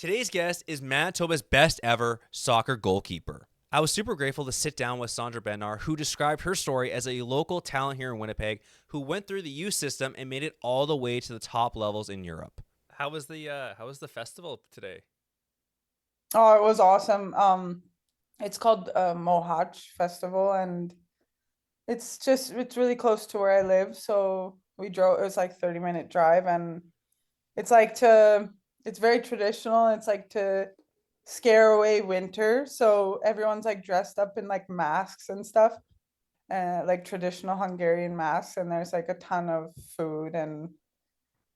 Today's guest is Manitoba's best ever soccer goalkeeper. I was super grateful to sit down with Chandra Bednar, who described her story as a local talent here in Winnipeg who went through the youth system and made it all the way to the top levels in Europe. How was the festival today? Oh, it was awesome. It's called Mohawk Festival, and it's really close to where I live. So we drove. It was like 30-minute drive, and it's like to it's very traditional. It's like to scare away winter. So everyone's like dressed up in like masks and stuff, like traditional Hungarian masks, and there's like a ton of food and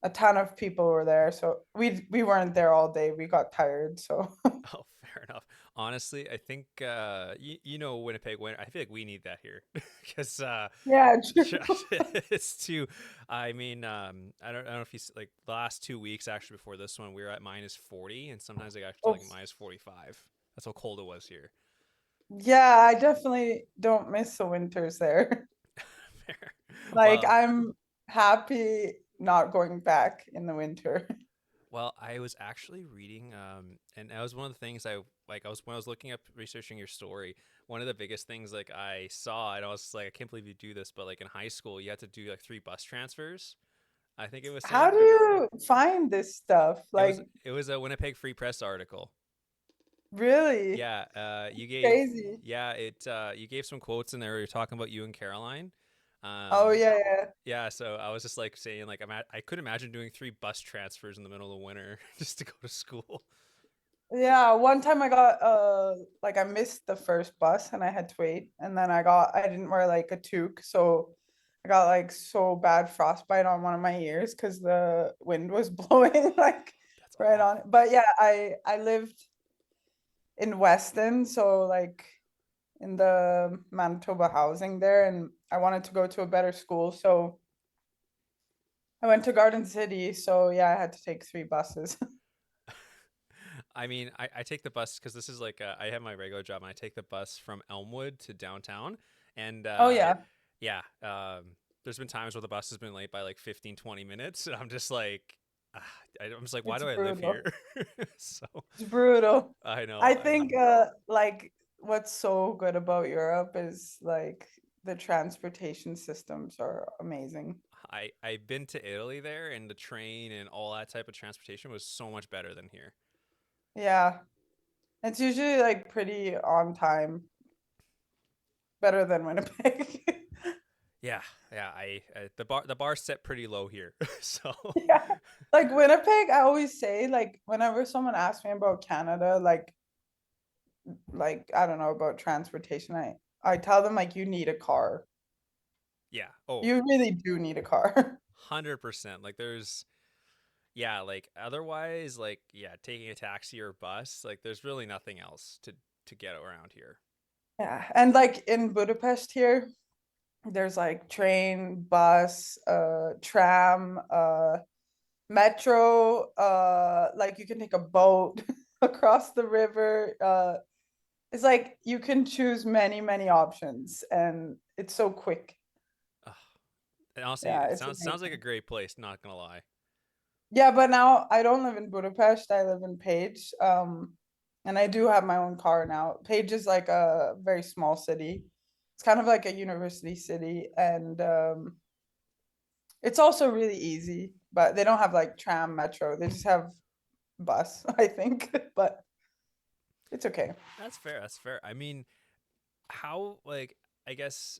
a ton of people were there. So we weren't there all day. We got tired. So Oh, fair enough. Honestly, I think Winnipeg. I feel like we need that here because yeah, true. it's too. I mean, I don't know if he's like the last 2 weeks actually before this one we were at -40 and sometimes it got to like -45. That's how cold it was here. Yeah, I definitely don't miss the winters there. Fair. Like Well, I'm happy not going back in the winter. Well, I was actually reading, and that was one of the things I like. I was when I was looking up researching your story. One of the biggest things like I saw, and I was like, I can't believe you do this, but like in high school, you had to do like 3 bus transfers. I think it was How saying do you find this stuff? it was Like it was a Winnipeg Free Press article. really Yeah, you gave crazy. yeah it you gave some quotes in there. You're talking about you and Caroline. Oh Um, yeah, yeah. yeah, so I was just like saying like I could imagine doing 3 bus transfers in the middle of winter just to go to school. Yeah, one time I got like I missed the first bus and I had to wait, and then I didn't wear like a toque, so I got like so bad frostbite on one of my ears because the wind was blowing like That's right on it. awful. But yeah, I lived in Weston, so like in the Manitoba housing there, and I wanted to go to a better school, so I went to Garden City. So yeah, I had to take 3 buses. I mean, I take the bus because this is like I have my regular job and I take the bus from Elmwood to downtown. And Oh yeah, yeah, there's been times where the bus has been late by like 15, 20 minutes. And I'm just like, ah, I'm just like, why it's do I live brutal. here? So It's brutal. I know. I think like what's so good about Europe is like the transportation systems are amazing. I've been to Italy there, and the train and all that type of transportation was so much better than here. Yeah. It's usually like pretty on time, better than Winnipeg. Yeah, yeah. The bar's set pretty low here, so Yeah. Like Winnipeg, I always say like whenever someone asks me about Canada, like I don't know about transportation, I tell them like you need a car. yeah. Oh, You really do need a car. 100%. Like there's yeah, like otherwise, like yeah, taking a taxi or bus, like there's really nothing else to get around here. Yeah. And like in Budapest here, there's like train, bus, tram, metro, like you can take a boat across the river. It's like you can choose many, many options and it's so quick. Ugh. And honestly, Yeah, it it's sounds like a amazing. great place. Not gonna lie. Yeah, but now I don't live in Budapest. I live in Page. And I do have my own car now. Page is like a very small city. It's kind of like a university city, and it's also really easy. But they don't have like tram, metro. They just have bus, I think. But it's okay. That's fair. That's fair. I mean, how like I guess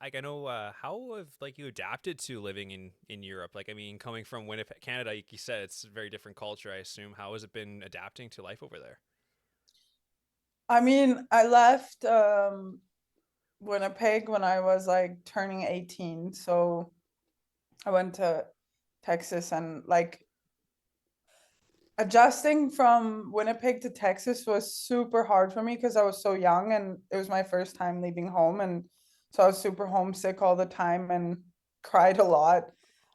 like I know how have like you adapted to living in Europe? Like I mean, coming from Winnipeg, Canada, like you said, it's a very different culture. I assume. How has it been adapting to life over there? I mean, I left Winnipeg when I was like turning 18. So I went to Texas and like adjusting from Winnipeg to Texas was super hard for me because I was so young and it was my first time leaving home. And so I was super homesick all the time and cried a lot.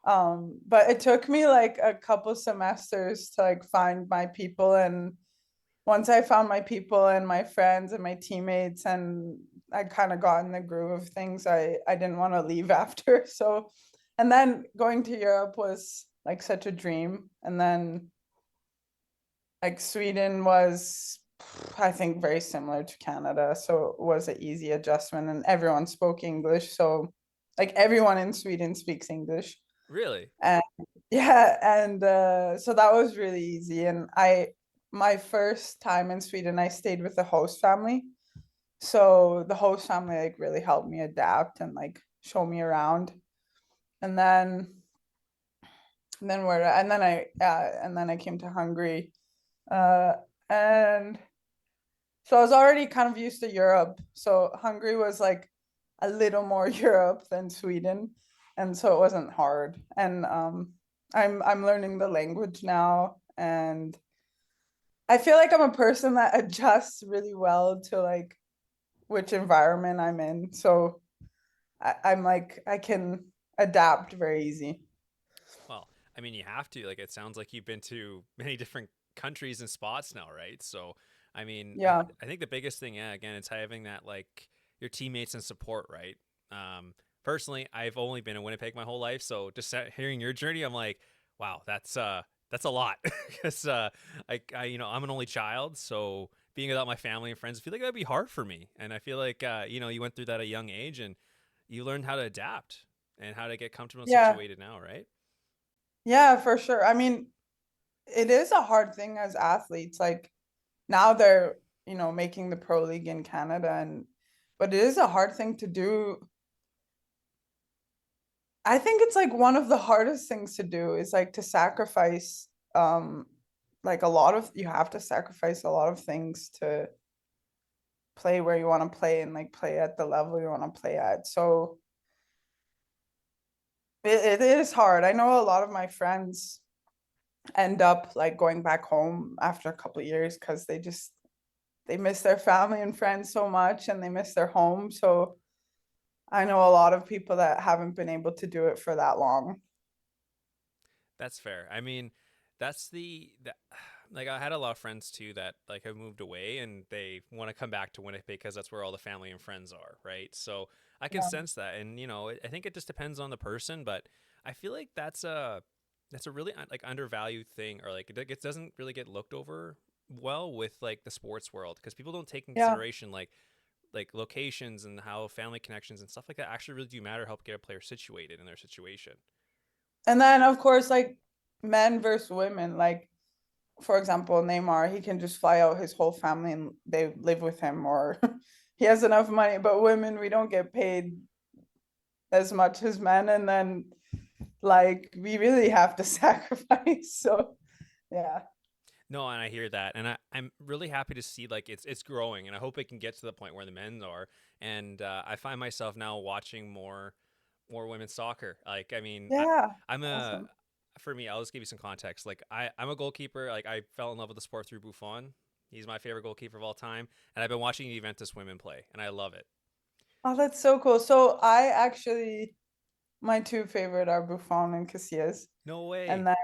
But it took me like a couple semesters to like find my people. And once I found my people and my friends and my teammates and I kind of got in the groove of things, I didn't want to leave after. So, and then going to Europe was like such a dream. And then like Sweden was, I think, very similar to Canada, so it was an easy adjustment, and everyone spoke English, so like everyone in Sweden speaks English. Really? And yeah, and so that was really easy. And my first time in Sweden, I stayed with the host family. So the host family like really helped me adapt and like show me around. And then where and then I came to Hungary. Uh and so I was already kind of used to Europe. So Hungary was like a little more Europe than Sweden. And so it wasn't hard. And I'm learning the language now, and I feel like I'm a person that adjusts really well to like which environment I'm in. So I'm like I can adapt very easy. Well, I mean, you have to. Like, it sounds like you've been to many different countries and spots now, right? So, I mean, Yeah. I think the biggest thing, yeah, again, it's having that like your teammates and support, right? Personally, I've only been in Winnipeg my whole life, so just hearing your journey, I'm like, wow, that's a lot. Because I'm an only child, so being without my family and friends, I feel like that'd be hard for me. And I feel like you went through that at a young age, and you learned how to adapt and how to get comfortable and Yeah. situated now, right? Yeah, for sure. I mean, it is a hard thing as athletes. Like now they're, making the pro league in Canada, and but it is a hard thing to do. I think it's like one of the hardest things to do is like to sacrifice like you have to sacrifice a lot of things to play where you want to play and like play at the level you want to play at. So it is hard. I know a lot of my friends end up like going back home after a couple of years because they miss their family and friends so much, and they miss their home. So I know a lot of people that haven't been able to do it for that long. That's fair. I mean, that's like I had a lot of friends too that like have moved away and they want to come back to Winnipeg because that's where all the family and friends are, right? So I can Yeah. sense that, and I think it just depends on the person, but I feel like that's a really like undervalued thing, or like it doesn't really get looked over well with like the sports world because people don't take in Yeah. consideration like locations and how family connections and stuff like that actually really do matter, help get a player situated in their situation. And then of course like men versus women, like for example, Neymar, he can just fly out his whole family and they live with him, or he has enough money. But women, we don't get paid as much as men, and then like we really have to sacrifice. So yeah. No, and I hear that, and I'm really happy to see like it's growing, and I hope it can get to the point where the men are. And I find myself now watching more women's soccer. Like, I mean, Yeah. I'm a Awesome. for me, I'll just give you some context. Like, I'm a goalkeeper. Like, I fell in love with the sport through Buffon. He's my favorite goalkeeper of all time, and I've been watching Juventus women play, and I love it. Oh, that's so cool. So I actually, my two favorite are Buffon and Casillas. No And way. then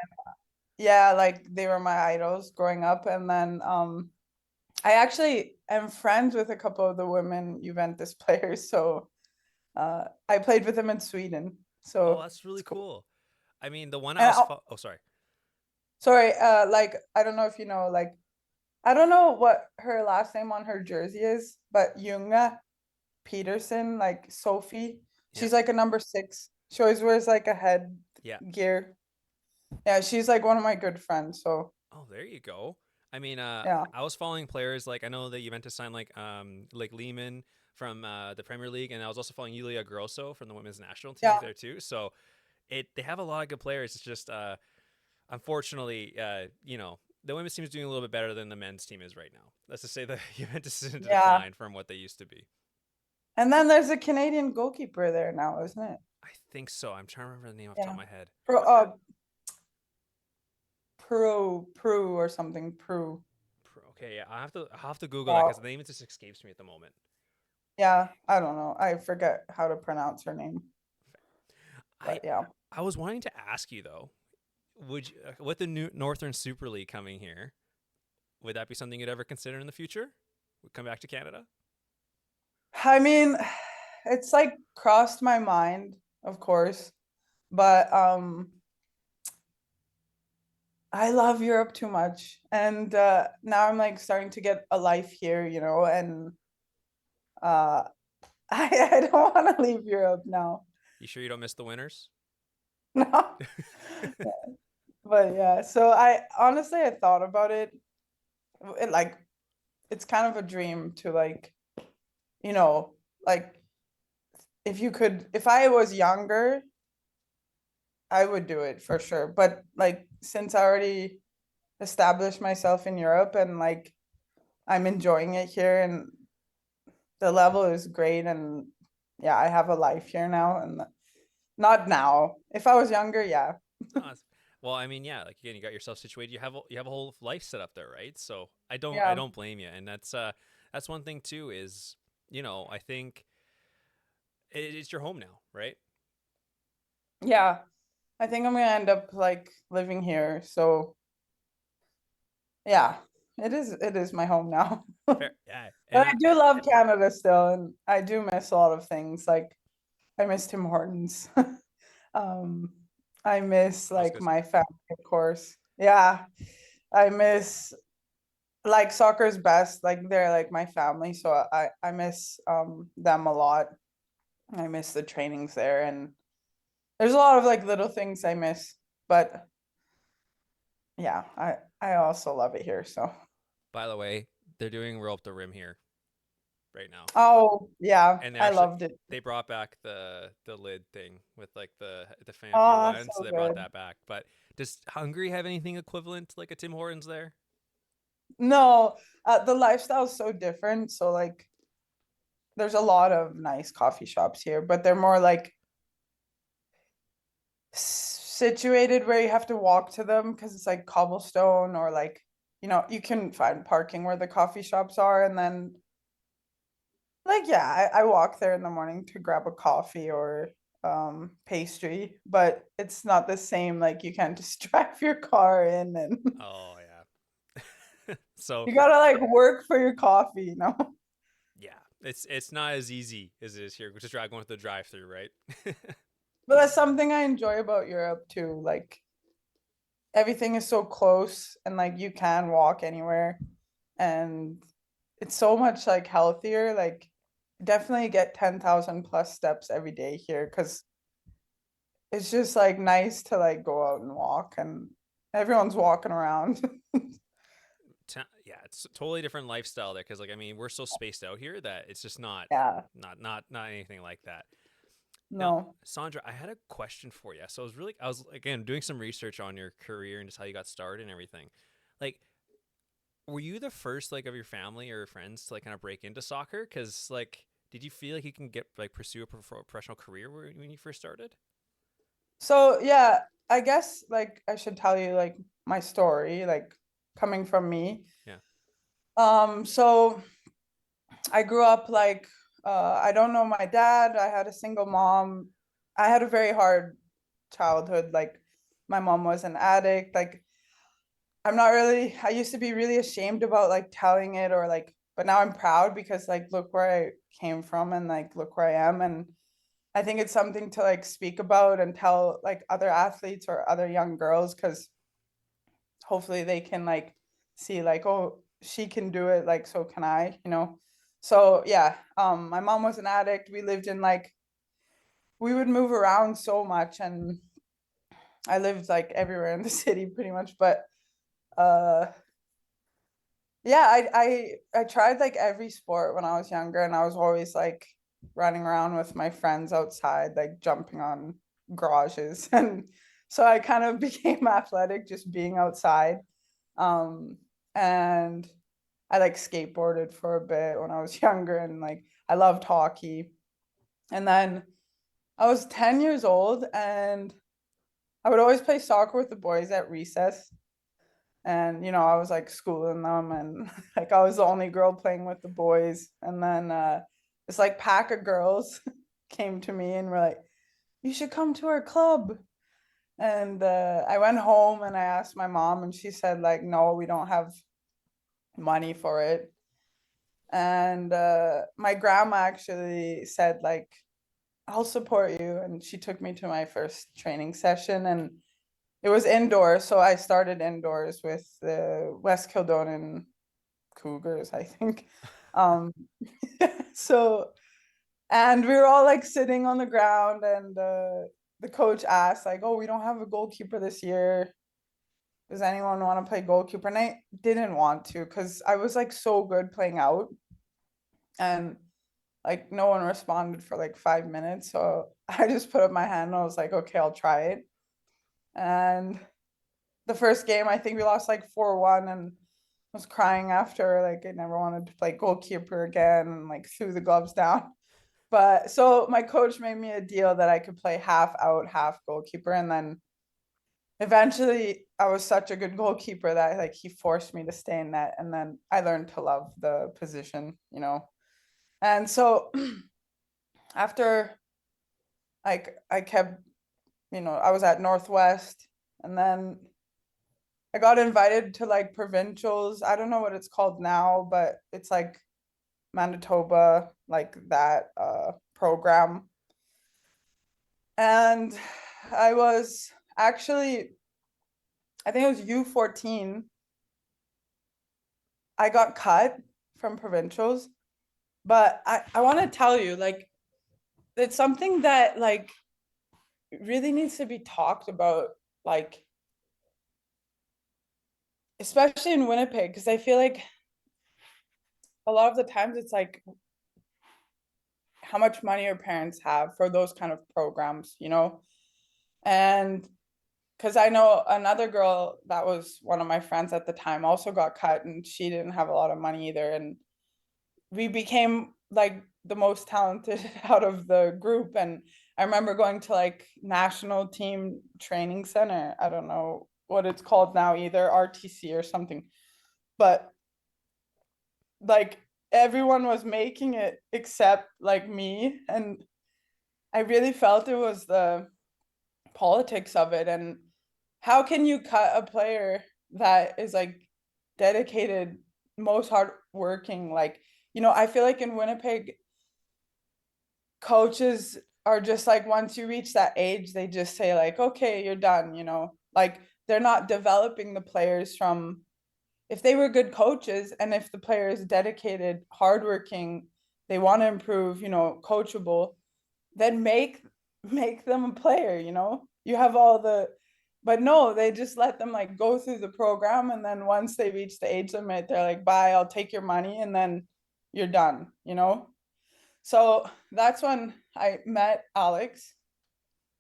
yeah, like they were my idols growing up. And then I actually am friends with a couple of the women Juventus players. So I played with them in Sweden. Oh, So that's really it's cool. cool. I mean, the one I And was oh, sorry. sorry, like I don't know if you know, like I don't know what her last name on her jersey is, but Junga Peterson, like Sophie, Yep. she's like a number six. She always wears like a head Yeah. gear. Yeah, she's like one of my good friends. So Oh, there you go. I mean, yeah, I was following players like I know that Juventus signed like Lehman from the Premier League, and I was also following Yulia Grosso from the women's national team yeah, there too. So they have a lot of good players. It's just unfortunately the women's team is doing a little bit better than the men's team is right now. Let's just say the Juventus is in yeah. decline from what they used to be. And then there's a Canadian goalkeeper there now, isn't it? I think so. I'm trying to remember the name off the top Yeah. of my head. Pro, Prue or something. Prue. Okay, yeah, I have to Google that because Oh, the name just escapes me at the moment. yeah. I don't know. I forget how to pronounce her name, I but yeah. I was wanting to ask you though, would you, with the new Northern Super League coming here, would that be something you'd ever consider in the future? Would come back to Canada? I mean, it's like crossed my mind, of course, but I love Europe too much. And now I'm like starting to get a life here, and uh I don't want to leave Europe now. You sure you don't miss the winters? No. But yeah, so I honestly I thought about it. Like it's kind of a dream to like, you know, like if I was younger, I would do it for sure. But like since I already established myself in Europe and like I'm enjoying it here and the level is great and yeah, I have a life here now and not now. If I was younger, yeah. No, well, I mean, yeah, like again, you got yourself situated. You have a whole life set up there, right? So I Yeah. don't blame you, and that's one thing too. Is I think it's your home now, right? Yeah. I think I'm gonna end up like living here. So yeah, it is my home now. Fair, yeah, But and I do love Canada still, and I do miss a lot of things. Like I miss Tim Hortons. um, I miss I was like gonna my family, of course. Yeah, I miss like soccer's best. Like they're like my family, so I miss them a lot. I miss the trainings there, and there's a lot of like little things I miss. But yeah, I also love it here. So by the way, they're doing roll up the rim here right now, oh yeah, and I loved it. they brought back the lid thing with like the fan if you Oh, win, so so they brought good. that back. But does Hungary have anything equivalent to like a Tim Hortons there? No, the lifestyle is so different. So like there's a lot of nice coffee shops here, but they're more like situated where you have to walk to them because it's like cobblestone or like, you can find parking where the coffee shops are. And then, like, yeah, I walk there in the morning to grab a coffee or pastry, but it's not the same. Like, you can't just drive your car in and Oh yeah. So you gotta like work for your coffee. yeah, it's not as easy as it is here, which is going to the drive-through, right? But that's something I enjoy about Europe too. Like, everything is so close and like you can walk anywhere and it's so much like healthier. Like definitely get 10,000 plus steps every day here because it's just like nice to like go out and walk and everyone's walking around. Yeah, it's a totally different lifestyle there because like I mean we're so spaced out here that it's just Yeah, not anything like that. Now, no. Sandra, I had a question for you. So I was again doing some research on your career and just how you got started and everything. Like, were you the first like of your family or friends to like kind of break into soccer? Because like, did you feel like you can get like pursue a professional career when you first started? So yeah, I guess like I should tell you like my story, like coming from me. Yeah. So I grew up like I don't know my dad. I had a single mom. I had a very hard childhood. Like my mom was an addict. Like I'm not really. I used to be really ashamed about like telling it or like, but now I'm proud because like look where I came from and like look where I am and I think it's something to like speak about and tell like other athletes or other young girls because hopefully they can like see like, oh, she can do it, like so can I. So yeah, my mom was an addict. We lived in like we would move around so much and I lived like everywhere in the city pretty much. But uh yeah, I tried like every sport when I was younger and I was always like running around with my friends outside, like jumping on garages. And so I kind of became athletic just being outside. Um, and I like skateboarded for a bit when I was younger and like I loved hockey. And then I was 10 years old and I would always play soccer with the boys at recess. And I was like schooling them and like I was the only girl playing with the boys. And then this like pack of girls came to me and were like, you should come to our club. And I went home and I asked my mom and she said like, no, we don't have money for it. And my grandma actually said like, I'll support you. And she took me to my first training session and it was indoors, so I started indoors with the West Kildonan Cougars, I think. Um, so, and we were all like sitting on the ground, and the coach asked, like, "Oh, we don't have a goalkeeper this year. Does anyone want to play goalkeeper?" And I didn't want to because I was like so good playing out, and like no one responded for like 5 minutes. So I just put up my hand and I was like, "Okay, I'll try it." And the first game, I think we lost like 4-1, and was crying after, like I never wanted to play goalkeeper again, and like threw the gloves down. But so my coach made me a deal that I could play half out, half goalkeeper, and then eventually I was such a good goalkeeper that like he forced me to stay in net, and then I learned to love the position, you know. And so after like I kept, you know, I was at Northwest, and then I got invited to like provincials. I don't know what it's called now, but it's like Manitoba, like that program. And I was actually, I think it was U14. I got cut from provincials, but I want to tell you, like, it's something that like really needs to be talked about, like, especially in Winnipeg, because I feel like a lot of the times it's like how much money your parents have for those kind of programs, you know? And because I know another girl that was one of my friends at the time also got cut, and she didn't have a lot of money either. And we became like the most talented out of the group. And I remember going to like national team training center. I don't know what it's called now, either RTC or something. But like everyone was making it except like me. And I really felt it was the politics of it. And how can you cut a player that is like dedicated, most hardworking? Like, you know, I feel like in Winnipeg, coaches are just like, once you reach that age, they just say like, okay, you're done, you know, like they're not developing the players from, if they were good coaches and if the player is dedicated, hardworking, they want to improve, you know, coachable, then make them a player, you know. You have all the, but no, they just let them like go through the program, and then once they reach the age limit, they're like, bye, I'll take your money, and then you're done, you know. So that's when I met Alex.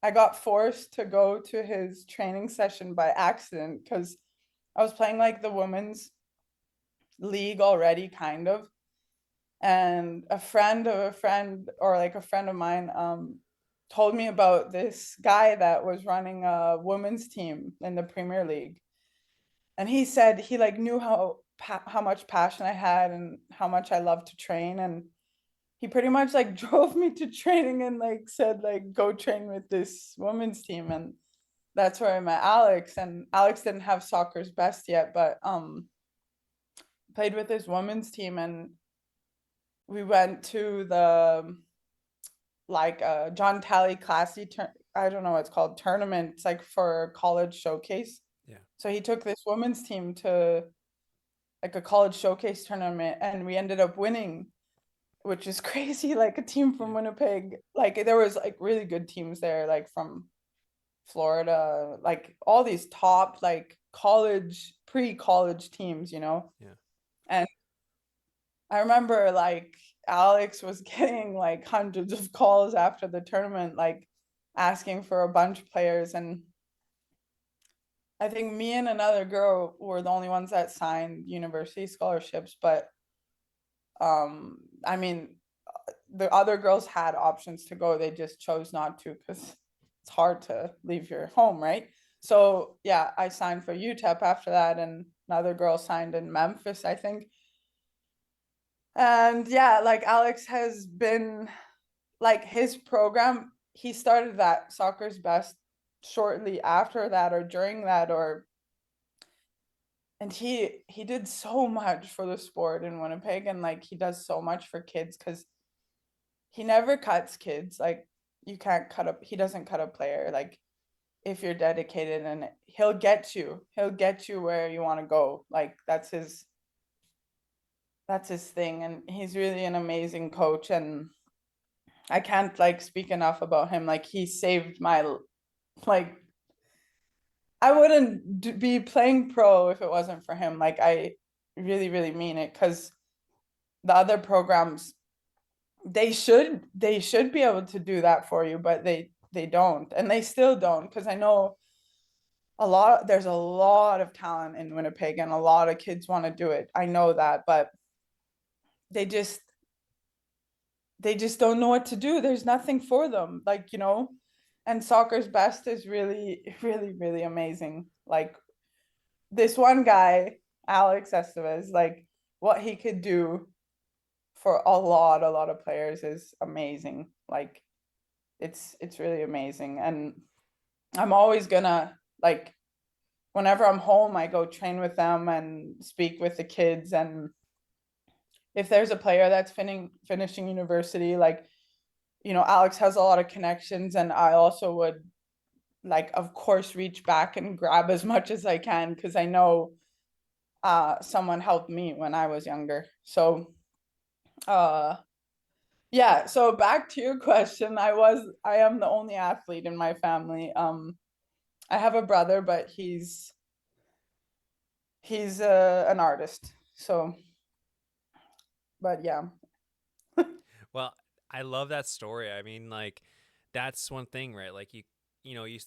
I got forced to go to his training session by accident because I was playing like the women's league already, kind of. And a friend of a friend, or like a friend of mine, told me about this guy that was running a women's team in the Premier League. And he said he like knew how much passion I had and how much I loved to train. And he pretty much like drove me to training and like said like go train with this women's team. And that's where I met Alex. And Alex didn't have soccer's best yet, but played with his women's team. And we went to the like John Talley Classy I don't know what it's called, tournament. It's like for college showcase. Yeah. So he took this women's team to like a college showcase tournament, and we ended up winning, which is crazy. Like a team from Yeah. Winnipeg, like there was like really good teams there, like from Florida, like all these top like college, pre-college teams, you know. Yeah. And I remember like Alex was getting like hundreds of calls after the tournament, like asking for a bunch of players. And I think me and another girl were the only ones that signed university scholarships. But I mean, the other girls had options to go. They just chose not to because it's hard to leave your home, right? So yeah, I signed for UTEP after that, and another girl signed in Memphis, I think. And yeah, like Alex has been like his program, he started that soccer's best shortly after that or during that, or and he did so much for the sport in Winnipeg, and like he does so much for kids because he never cuts kids. Like you can't cut up, he doesn't cut a player. Like if you're dedicated, and he'll get you where you want to go. Like that's his thing, and he's really an amazing coach, and I can't like speak enough about him. Like he saved my like I wouldn't be playing pro if it wasn't for him. Like I really really mean it, cuz the other programs, they should be able to do that for you, but they don't, and they still don't, cuz I know there's a lot of talent in Winnipeg, and a lot of kids want to do it. I know that, but they just they just don't know what to do. There's nothing for them, like, and soccer's best is really really really amazing. Like this one guy, Alex Estevez, like what he could do for a lot of players is amazing. Like it's really amazing, and I'm always gonna like whenever I'm home, I go train with them and speak with the kids. And if there's a player that's finishing university, like, Alex has a lot of connections, and I also would, like, of course, reach back and grab as much as I can, because I know someone helped me when I was younger. So, uh, yeah. So back to your question, I am the only athlete in my family. I have a brother, but he's an artist. So, but yeah. Well, I love that story. I mean, like, that's one thing, right? Like you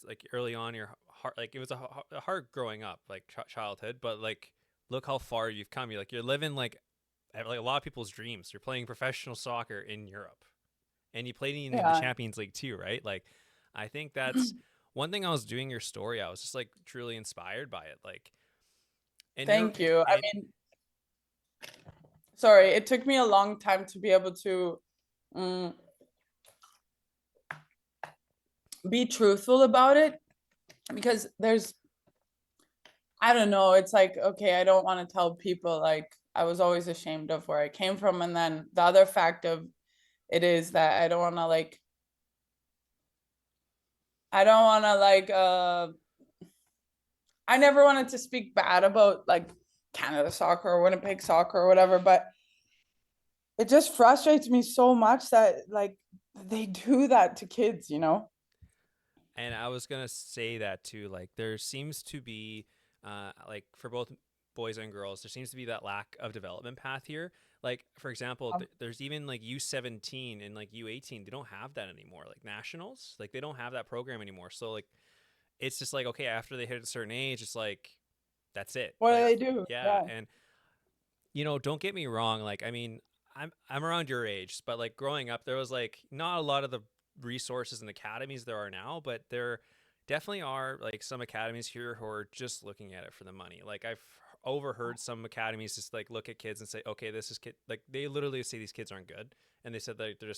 like early on, your heart, like it was a hard growing up, like childhood, but like, look how far you've come. You're living like a lot of people's dreams. You're playing professional soccer in Europe, and you played in the Yeah. Champions League too, right? Like, I think that's one thing. I was doing your story, I was just like truly inspired by it. Like, and you're Thank you. I and mean, sorry, it took me a long time to be able to mm, be truthful about it, because I don't know, it's like, okay, I don't want to tell people like I was always ashamed of where I came from. And then the other fact of it is that I don't want to like, I never wanted to speak bad about like Canada soccer or Winnipeg soccer or whatever, but it just frustrates me so much that like they do that to kids. And I was gonna say that too. Like, there seems to be, like, for both boys and girls, there seems to be that lack of development path here. Like, for example, there's even like U17 and like U18. They don't have that anymore. Like nationals, like they don't have that program anymore. So like, it's just like, okay, after they hit a certain age, it's like that's it. What do Like, they do? yeah, Yeah. and don't get me wrong. Like, I mean, I'm around your age, but like growing up, there was like not a lot of the resources and academies there are now, but there definitely are like some academies here who are just looking at it for the money. Like, I've overheard some academies just like look at kids and say, okay, this is kid. Like, they literally say these kids aren't good, and they said that they're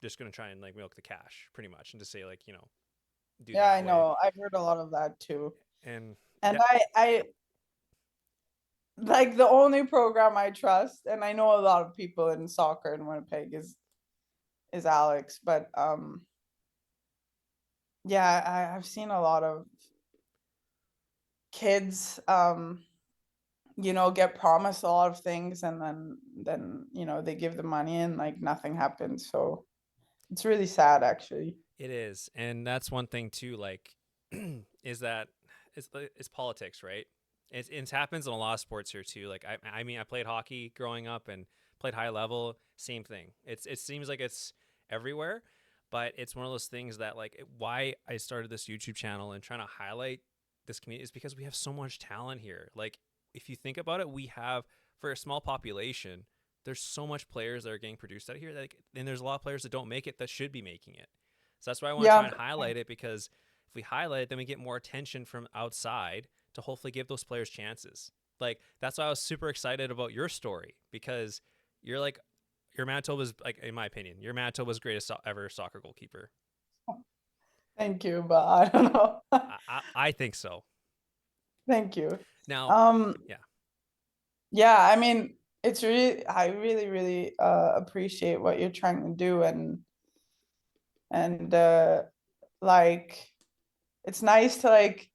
just gonna try and like milk the cash pretty much, and to say like do Yeah, I that way. know. I've heard a lot of that too. And And yeah, I like the only program I trust, and I know a lot of people in soccer in Winnipeg is Alex, but yeah, I've seen a lot of kids get promised a lot of things, and then they give the money and like nothing happens. So it's really sad actually. it is, and that's one thing too. Like, is that it's politics, right? It happens in a lot of sports here too. Like, I mean, I played hockey growing up and played high level. Same thing. It seems like it's everywhere, but it's one of those things that like why I started this YouTube channel and trying to highlight this community is because we have so much talent here. Like, if you think about it, we have, for a small population, there's so much players that are getting produced out here. Like, and there's a lot of players that don't make it that should be making it. So that's why I want to try Yeah. and highlight it, because if we highlight it, then we get more attention from outside to hopefully give those players chances. Like, that's why I was super excited about your story, because you're like, your Manitoba's, like, in my opinion, your Manitoba's greatest ever soccer goalkeeper. Thank you, but I don't know. I think so. Thank you. Now, Um, yeah, yeah, I mean, I really, really appreciate what you're trying to do, and like it's nice to like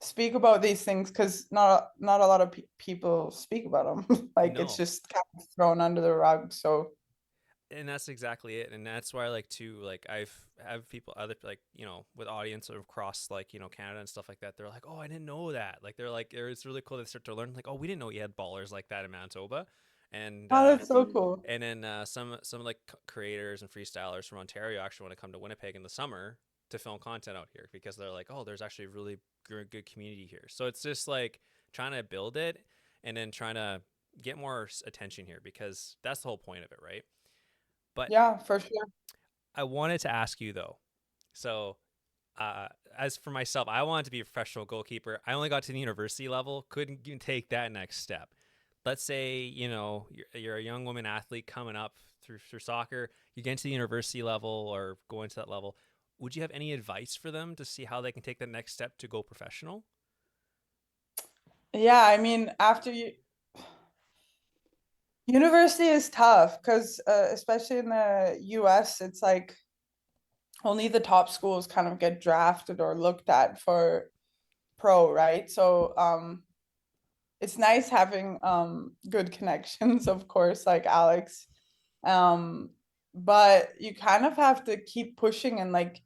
speak about these things because not a lot of people speak about them. Like it's No. just kind of thrown under the rug. So And that's exactly it, and that's why I like to like I've have people other like with audience across like Canada and stuff like that. They're like, oh, I didn't know that. Like they're like it's really cool. They start to learn like, oh, we didn't know you had ballers like that in Manitoba, and oh, that's so cool. then some like creators and freestylers from Ontario actually want to come to Winnipeg in the summer to film content out here because they're like, oh, there's actually a really good community here. So it's just like trying to build it and then trying to get more attention here because that's the whole point of it, right? But Yeah, for sure. I wanted to ask you though. So, as for myself, I wanted to be a professional goalkeeper. I only got to the university level, couldn't even take that next step. Let's say you're a young woman athlete coming up through soccer. You get into the university level or go into that level. Would you have any advice for them to see how they can take the next step to go professional? Yeah, I mean, after you university is tough because especially in the US, it's like only the top schools kind of get drafted or looked at for pro, right? So it's nice having good connections, of course, like Alex. Um, but you kind of have to keep pushing and like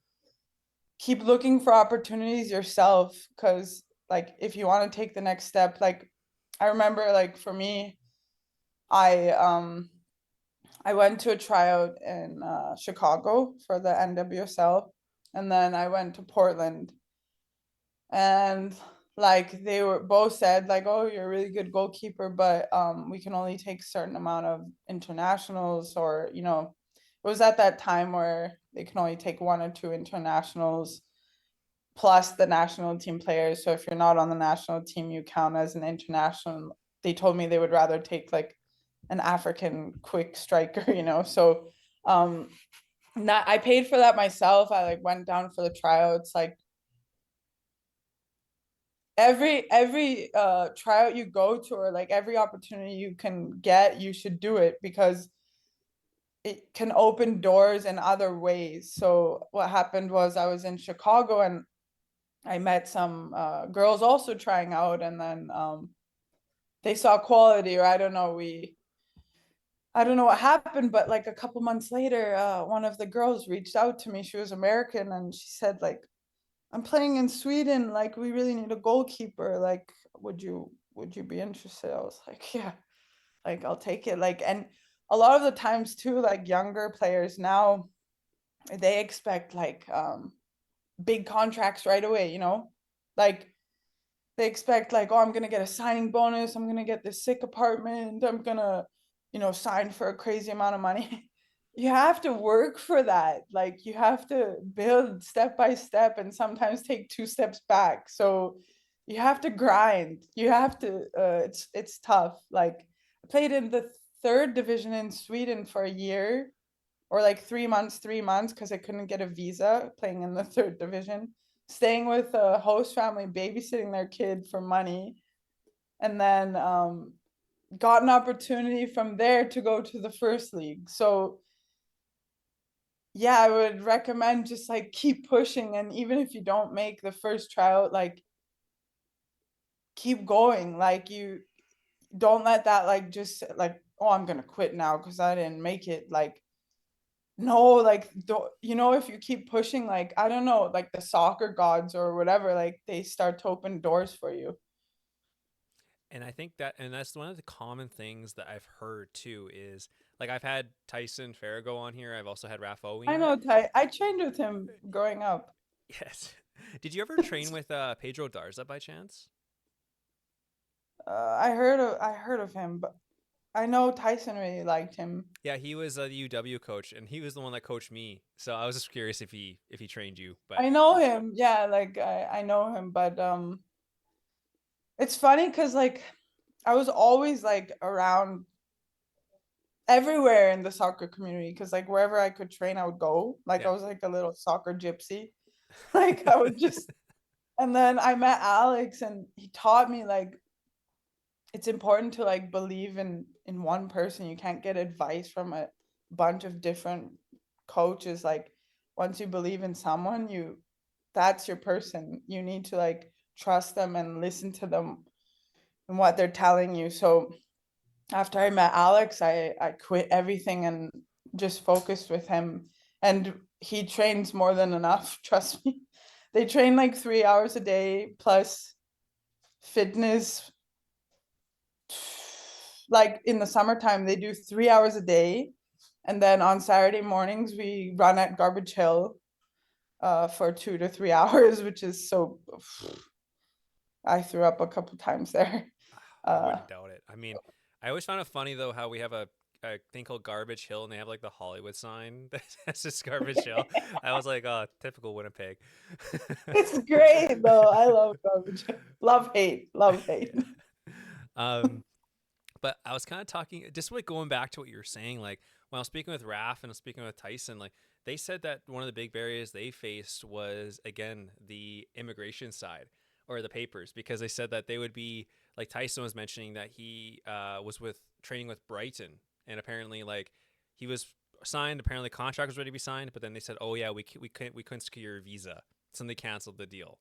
keep looking for opportunities yourself because like if you want to take the next step, like I remember like for me, I um I went to a tryout in Chicago for the NWSL, and then I went to Portland, and like they were both said like, oh, you're a really good goalkeeper, but we can only take certain amount of internationals, or it was at that time where they can only take one or two internationals plus the national team players. So if you're not on the national team, you count as an international. They told me they would rather take like an African quick striker, So not I paid for that myself. I like went down for the tryouts. Like every tryout you go to, or like every opportunity you can get, you should do it because it can open doors in other ways. So what happened was I was in Chicago and I met some girls also trying out, and then they saw quality, or I don't know what happened, but like a couple months later, one of the girls reached out to me. She was American, and she said like, "I'm playing in Sweden. Like, we really need a goalkeeper. Like, would you be interested?" I was like, "Yeah, like I'll take it." Like, and a lot of the times too, like younger players now, they expect like big contracts right away. Like they expect like, oh, I'm gonna get a signing bonus, I'm gonna get this sick apartment, I'm gonna sign for a crazy amount of money. You have to work for that. Like you have to build step by step and sometimes take two steps back. So you have to grind, you have to it's tough. Like I played in the third division in Sweden for a year, or like 3 months because I couldn't get a visa playing in the third division, staying with a host family, babysitting their kid for money, and then got an opportunity from there to go to the first league. So yeah, I would recommend just like keep pushing, and even if you don't make the first tryout, like keep going. Like you don't let that like just like, oh, I'm gonna quit now because I didn't make it. Like no, like if you keep pushing, like I don't know, like the soccer gods or whatever, like they start to open doors for you. And I think and that's one of the common things that I've heard too is like I've had Tyson Farrago on here. I've also had Raph I Owen. know Ty. I trained with him growing up. Yes. Did you ever train with Pedro Darza by chance? I heard of him, but I know Tyson really liked him. Yeah, he was the UW coach, and he was the one that coached me. So I was just curious if he trained you. But I know him, yeah, like I know him, but it's funny because like I was always like around everywhere in the soccer community because like wherever I could train, I would go. Like I yeah, was like a little soccer gypsy. Like I would just, and then I met Alex and he taught me like it's important to like believe in one person. You can't get advice from a bunch of different coaches. Like once you believe in someone, that's your person. You need to like trust them and listen to them and what they're telling you. So after I met Alex, I quit everything and just focused with him. And he trains more than enough, trust me. They train like 3 hours a day plus fitness. Like in the summertime, they do 3 hours a day. And then on Saturday mornings, we run at Garbage Hill for 2 to 3 hours, which is so. I threw up a couple times there. I Uh, wouldn't doubt it. I mean, I always found it funny though how we have a thing called Garbage Hill and they have like the Hollywood sign that's just Garbage Hill. I was like, oh, typical Winnipeg. it's great though. I love Garbage Hill. Love hate, love hate. Yeah. Um, but I was kind of talking, just like going back to what you were saying, like when I was speaking with Raph and I was speaking with Tyson, like they said that one of the big barriers they faced was again the immigration side or the papers, because they said that they would be like Tyson was mentioning that he was with training with Brighton, and apparently like he was signed, apparently the contract was ready to be signed, but then they said, oh yeah, we couldn't secure your visa, so they canceled the deal,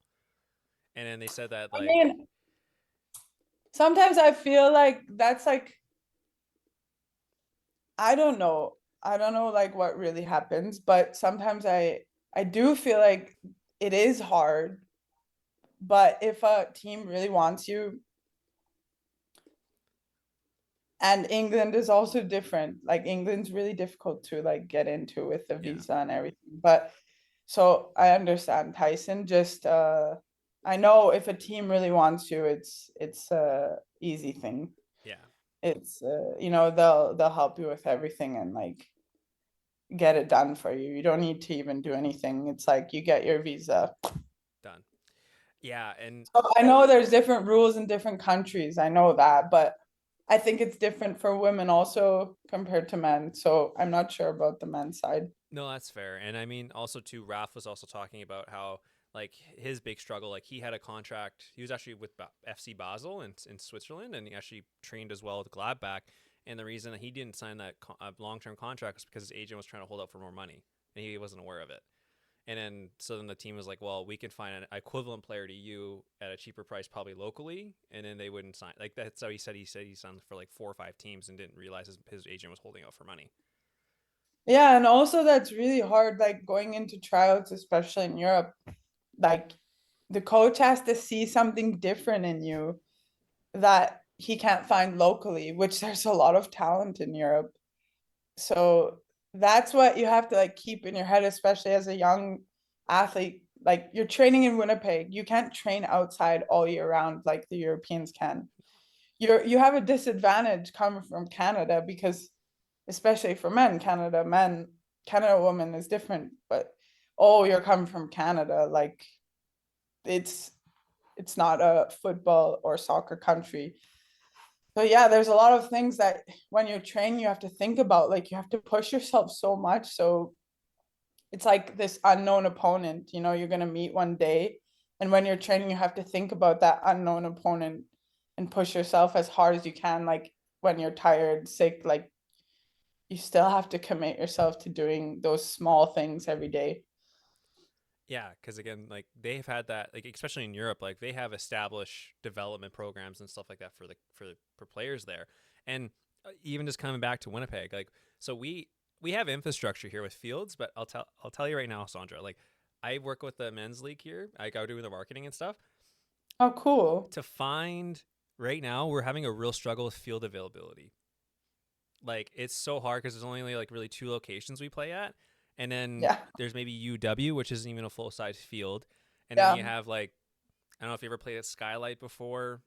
and then they said that I like mean, sometimes I feel like that's like I don't know. I don't know like what really happens, but sometimes I do feel like it is hard. But if a team really wants you, and England is also different. Like England's really difficult to like get into with the yeah, visa and everything. But so I understand Tyson. Just I know if a team really wants you, it's a easy thing. yeah, It's they'll help you with everything and like get it done for you. You don't need to even do anything. It's like you get your visa. done. Yeah, and So I know there's different rules in different countries. I know that, but I think it's different for women also compared to men. So I'm not sure about the men's side. no, that's fair. And I mean, also too, Raph was also talking about how like his big struggle, like he had a contract. He was actually with FC Basel in Switzerland, and he actually trained as well with Gladbach. And the reason that he didn't sign that long term contract was because his agent was trying to hold out for more money, and he wasn't aware of it. And then so then the team was like, well, we can find an equivalent player to you at a cheaper price, probably locally, and then they wouldn't sign. Like that's how he said he signed for like 4 or 5 teams and didn't realize his agent was holding out for money. Yeah, and also that's really hard, like going into tryouts, especially in Europe. Like the coach has to see something different in you that he can't find locally, which there's a lot of talent in Europe. So that's what you have to like keep in your head, especially as a young athlete. Like you're training in Winnipeg, you can't train outside all year round like the Europeans can. You have a disadvantage coming from Canada because especially for Canada woman is different, but oh, you're coming from Canada, like it's it's not a football or soccer country. So yeah, there's a lot of things that when you're training you have to think about. Like you have to push yourself so much. So it's like this unknown opponent, you're gonna meet one day. And when you're training, you have to think about that unknown opponent and push yourself as hard as you can. Like when you're tired, sick, like you still have to commit yourself to doing those small things every day. Yeah, because again, like they've had that, like especially in Europe, like they have established development programs and stuff like that for players there, and even just coming back to Winnipeg, like so we have infrastructure here with fields, but I'll tell you right now, Sandra, like I work with the men's league here, I go doing the marketing and stuff. Oh, cool. To find right now, we're having a real struggle with field availability. Like it's so hard because there's only like really 2 locations we play at, and then Yeah. there's maybe UW, which isn't even a full size field, and then Yeah. you have like I don't know if you ever played at Skylight before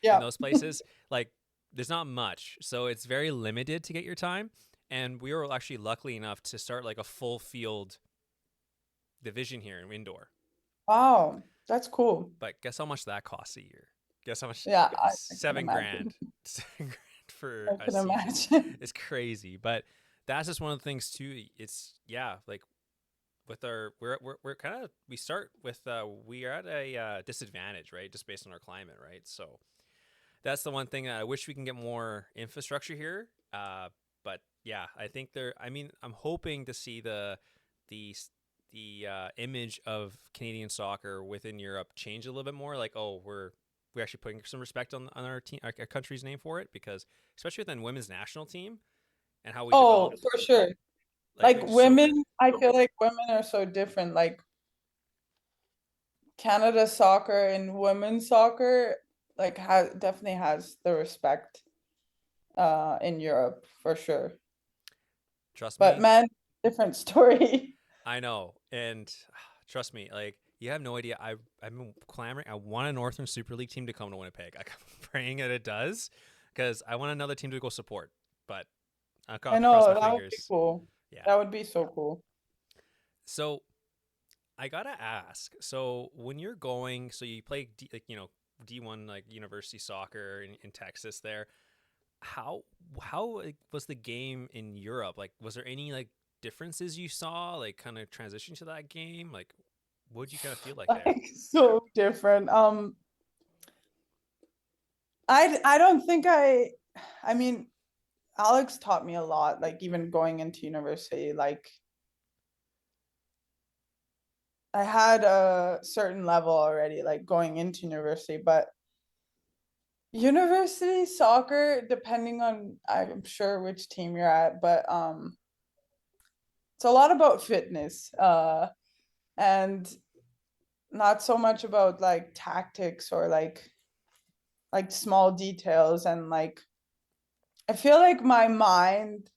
in Yeah. those places. Like there's not much, so it's very limited to get your time. And we were actually lucky enough to start like a full field division here in indoor. Wow. That's cool. But guess how much that costs a year? Guess how much? Yeah, I can Seven imagine. grand. 7 grand for I a can season. imagine. It's crazy. But that's just one of the things too. It's yeah, like with our we're kind of we start with we are at a disadvantage, right? Just based on our climate, right? So that's the one thing that I wish we can get more infrastructure here. But yeah, I think there. I mean, I'm hoping to see the the image of Canadian soccer within Europe change a little bit more? Like, oh, we're actually putting some respect on our team, our country's name for it, because especially within women's national team and how we Oh, developed, for sure. like Like we're just so good. women, I feel like women are so different. Like Canada soccer and women's soccer, like has definitely has the respect in Europe for sure. Trust But me, men, different story. I know, and trust me, like you have no idea. I've been clamoring. I want a Northern Super League team to come to Winnipeg. I'm praying that it does, because I want another team to go support. But I I cross know, my that would be fingers. cool. Yeah. That would be so cool. So I gotta ask. So when you're going, so you play like D1 like university soccer in Texas there. How how like, was the game in Europe? Like, was there any like differences you saw? Like, kind of transition to that game? Like, what did you kind of feel like there? Like so different. I don't think I mean, Alex taught me a lot, like even going into university, like I had a certain level already, like going into university, but university soccer, depending on I'm sure which team you're at, but it's a lot about fitness, and not so much about like tactics or like small details and like I feel like my mind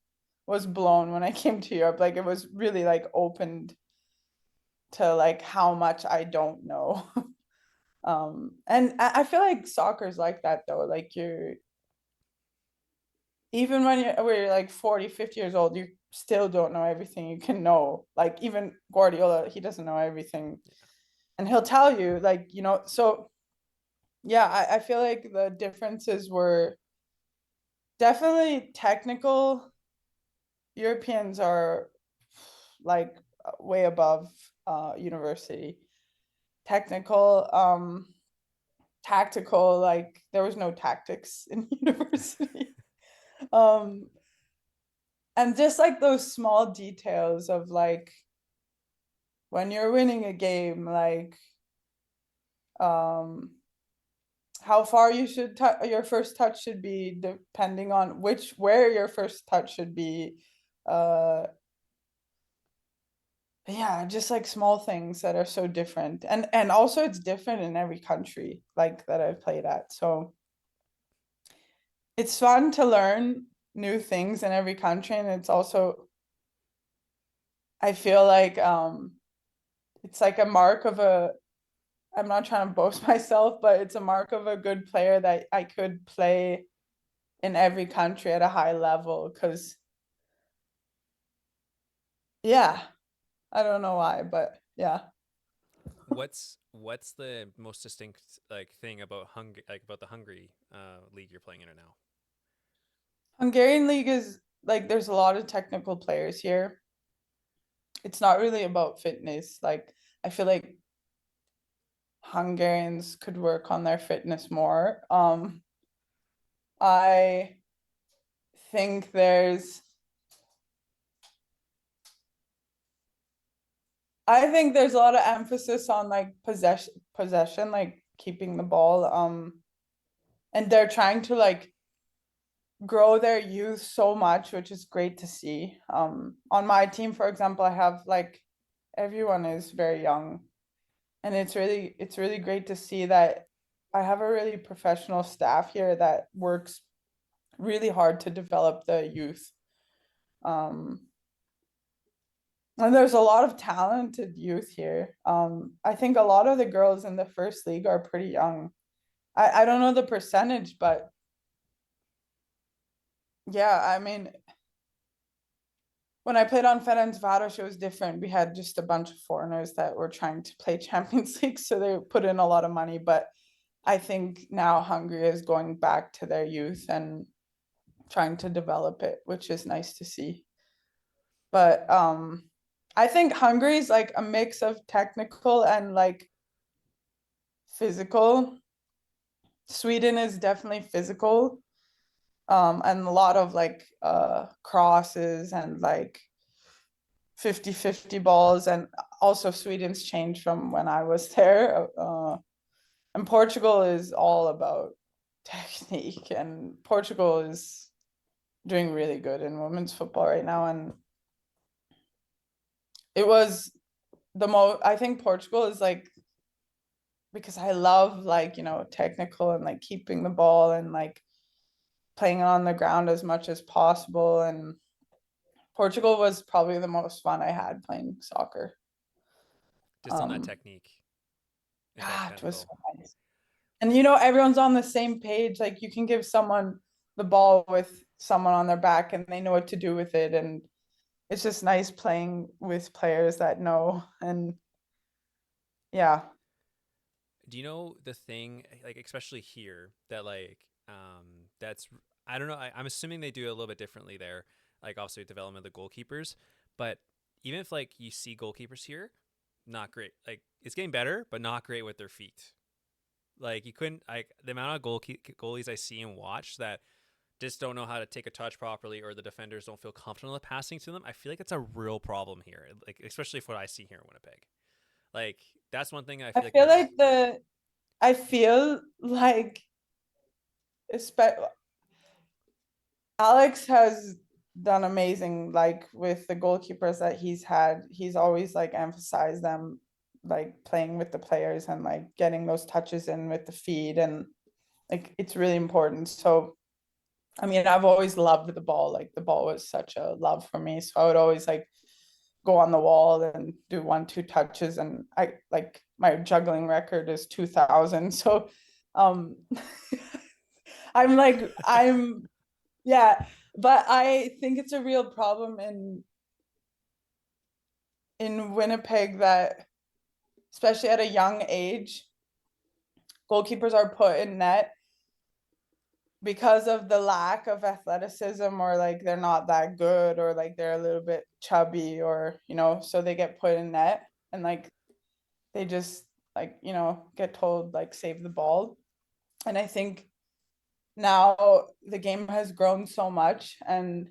was blown when I came to Europe. Like it was really like opened to like how much I don't know. And I feel like soccer's like that though. Like you're even when you're like 40, 50 years old, you still don't know everything you can know. Like even Guardiola, he doesn't know everything. And he'll tell you, like, so yeah, I feel like the differences were definitely technical. Europeans are like way above university. Technical, tactical, like there was no tactics in university. um and just like those small details of like when you're winning a game, like um how far you should your first touch should be depending on where your first touch should be. uh yeah, just like small things that are so different, and also it's different in every country like that I've played at, so it's fun to learn new things in every country, and it's also I feel like it's like a mark of a I'm not trying to boast myself, but it's a mark of a good player that I could play in every country at a high level, because yeah, I don't know why, but yeah. What's the most distinct like thing about like about the Hungary league you're playing in it now? Hungarian league is like there's a lot of technical players here. It's not really about fitness. Like I feel like Hungarians could work on their fitness more. I think there's a lot of emphasis on like possession, like keeping the ball. And they're trying to like grow their youth so much, which is great to see. On my team, for example, I have like everyone is very young, and it's really great to see that I have a really professional staff here that works really hard to develop the youth. Um, and there's a lot of talented youth here. I think a lot of the girls in the first league are pretty young. I don't know the percentage, but yeah, I mean, when I played on Ferencváros, it was different. We had just a bunch of foreigners that were trying to play Champions League, so they put in a lot of money. But I think now Hungary is going back to their youth and trying to develop it, which is nice to see. But I think Hungary is like a mix of technical and like physical. Sweden is definitely physical, and a lot of like crosses and like 50-50 balls. And also Sweden's changed from when I was there. And Portugal is all about technique, and Portugal is doing really good in women's football right now. And it was the most, I think Portugal is like, because I love like, technical and like keeping the ball and like playing on the ground as much as possible. And Portugal was probably the most fun I had playing soccer. Just on that Um, technique, is that it was technical. so nice. And everyone's on the same page. Like you can give someone the ball with someone on their back and they know what to do with it. And it's just nice playing with players that know. And yeah. Do you know the thing, like especially here, that that's I don't know. I'm assuming they do it a little bit differently there, like obviously development of the goalkeepers, but even if like you see goalkeepers here, not great. Like it's getting better, but not great with their feet. Like you couldn't like the amount of goalies I see and watch that just don't know how to take a touch properly, or the defenders don't feel comfortable with passing to them. I feel like it's a real problem here, like especially for what I see here in Winnipeg. Like that's one thing I I feel like feel this. like I feel like Alex has done amazing, like with the goalkeepers that he's had. He's always like emphasized them, like playing with the players and like getting those touches in with the feet, and like it's really important. So I mean, I've always loved the ball. Like the ball was such a love for me. So I would always like go on the wall and do 1-2 touches. And I like my juggling record is 2000. So um I'm yeah, but I think it's a real problem in Winnipeg that especially at a young age, goalkeepers are put in net because of the lack of athleticism, or like they're not that good, or like they're a little bit chubby, or so they get put in net, and like they just like get told like save the ball. And I think now the game has grown so much, and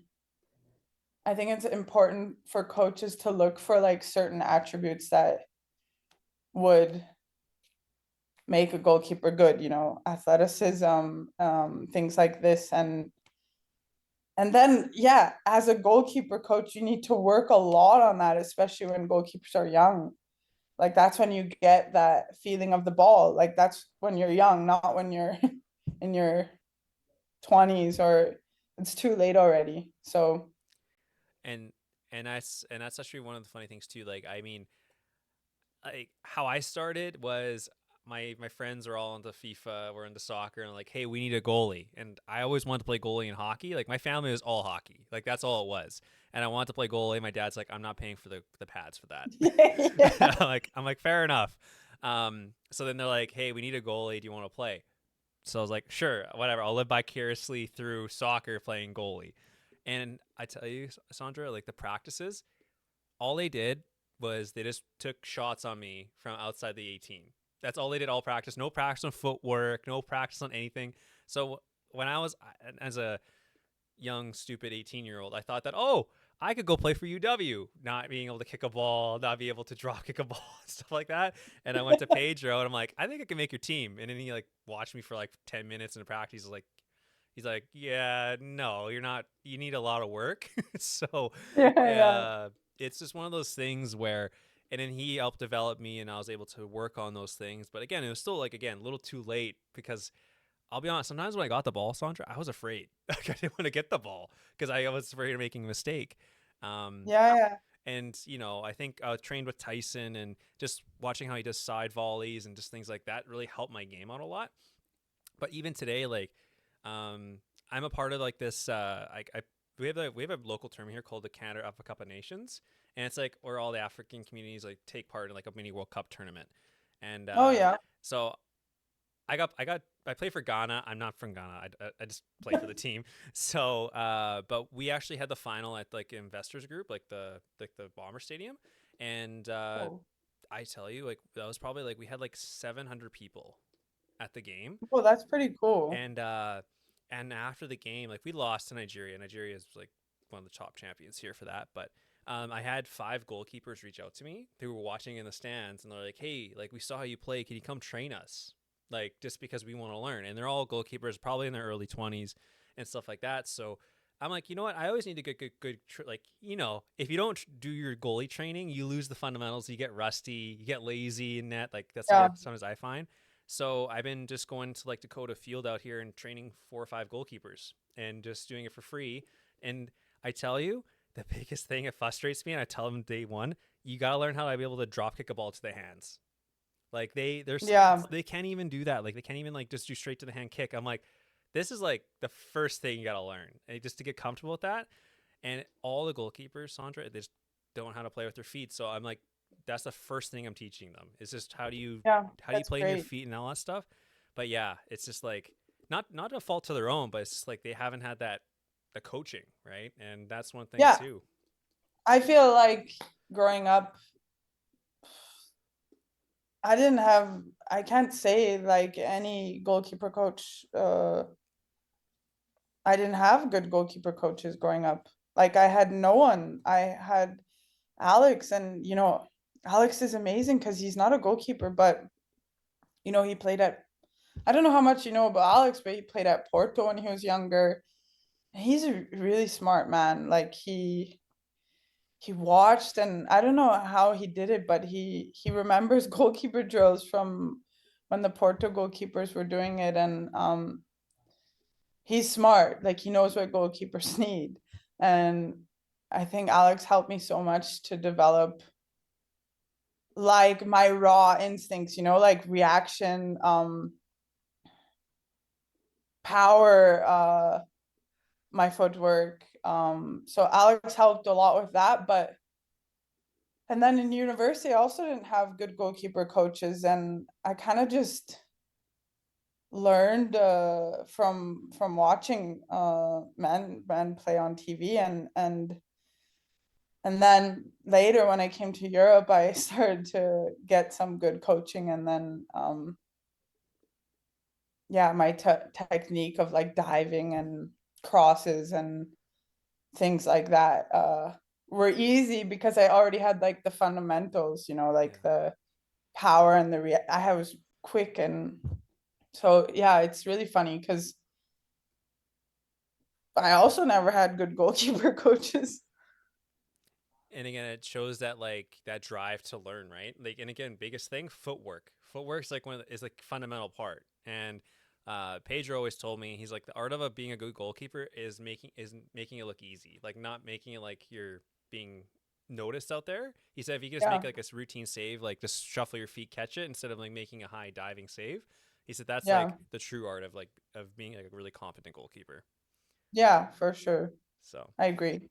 I think it's important for coaches to look for like certain attributes that would make a goalkeeper good, athleticism, things like this. And then, yeah, as a goalkeeper coach, you need to work a lot on that, especially when goalkeepers are young. Like that's when you get that feeling of the ball. Like that's when you're young, not when you're in your 20s, or it's too late already. So, and that's actually one of the funny things too. Like I mean, like how I started was my friends are all into FIFA, we're into soccer, and like, hey, we need a goalie. And I always wanted to play goalie in hockey. Like my family was all hockey, like that's all it was. And I wanted to play goalie. My dad's like, I'm not paying for the pads for yeah. that. I'm like, fair enough. So then they're like, hey, we need a goalie. Do you want to play? So I was like, sure, whatever. I'll live vicariously through soccer playing goalie. And I tell you, Sandra, like the practices, all they did was they just took shots on me from outside the 18. That's all they did all practice. No practice on footwork, no practice on anything. So when I was as a young, stupid 18-year-old, I thought that, oh, I could go play for UW, not being able to kick a ball, not be able to drop kick a ball, stuff like that. And I went to Pedro and I'm like, I think I can make your team. And then he like watched me for like 10 minutes in the practice. He's like, yeah, no, you're not. You need a lot of work. So, Yeah, yeah. uh, it's just one of those things where, and then he helped develop me, and I was able to work on those things. But again, it was still like again a little too late because I'll be honest. Sometimes when I got the ball, Sandra, I was afraid. Like I didn't want to get the ball because I was afraid of making a mistake. Um, Yeah, yeah. and I think I trained with Tyson, and just watching how he does side volleys and just things like that really helped my game out a lot. But even today, like um, I'm a part of like this. We have a local tournament here called the Canada Up Cup of Nations, and it's like where all the African communities like take part in like a mini World Cup tournament. And Oh yeah. so I play for Ghana. I'm not from Ghana. I just play for the team. So but we actually had the final at like investors group, like the Bomber Stadium, and Cool. I tell you, like that was probably like we had like 700 people at the game. Well, that's pretty cool. And after the game, like we lost to Nigeria. Nigeria is like one of the top champions here for that. But I had 5 goalkeepers reach out to me. They were watching in the stands, and they're like, "Hey, like we saw how you play. Can you come train us? Like just because we want to learn." And they're all goalkeepers, probably in their early 20s and stuff like that. So I'm like, you know what? I always need to get like if you don't do your goalie training, you lose the fundamentals. You get rusty. You get lazy in net. Like that's what Yeah. sometimes I find. So I've been just going to like Dakota Field out here and training 4 or 5 goalkeepers and just doing it for free. And I tell you, the biggest thing that frustrates me, and I tell them day one, you gotta learn how to be able to drop kick a ball to the hands. Like Yeah. they can't even do that. Like they can't even like just do straight to the hand kick. I'm like, this is like the first thing you gotta learn, and just to get comfortable with that. And all the goalkeepers, Sandra, they just don't know how to play with their feet. So I'm like, that's the first thing I'm teaching them. Is just Yeah. how do you That's play in your great. feet and all that stuff. But yeah, it's just like not a fault to their own, but it's just like they haven't had that the coaching, right? And that's one thing Yeah. too. I feel like growing up, I didn't have, I can't say like any goalkeeper coach. I didn't have good goalkeeper coaches growing up. Like I had no one. I had Alex, and Alex is amazing because he's not a goalkeeper, but he played at, I don't know how much you know about Alex, but he played at Porto when he was younger. He's a really smart man. Like he watched, and I don't know how he did it, but he remembers goalkeeper drills from when the Porto goalkeepers were doing it, and he's smart. Like he knows what goalkeepers need, and I think Alex helped me so much to develop like my raw instincts, like reaction, power, my footwork. So Alex helped a lot with that, but and then in university, I also didn't have good goalkeeper coaches, and I kind of just learned from watching men play on TV, and then later when I came to Europe, I started to get some good coaching, and then yeah, my technique of like diving and crosses and things like that were easy because I already had like the fundamentals, like Yeah. the power and I was quick, and so yeah, it's really funny because I also never had good goalkeeper coaches. And again, it shows that like that drive to learn, right? Like, and again, biggest thing, footwork. Footwork's like is like fundamental part. And Pedro always told me, he's like, the art of being a good goalkeeper is making it look easy, like not making it like you're being noticed out there. He said if you can just Yeah, make like a routine save, like just shuffle your feet, catch it instead of like making a high diving save. He said that's yeah, like the true art of like of being like a really competent goalkeeper. yeah, for sure. So I agree.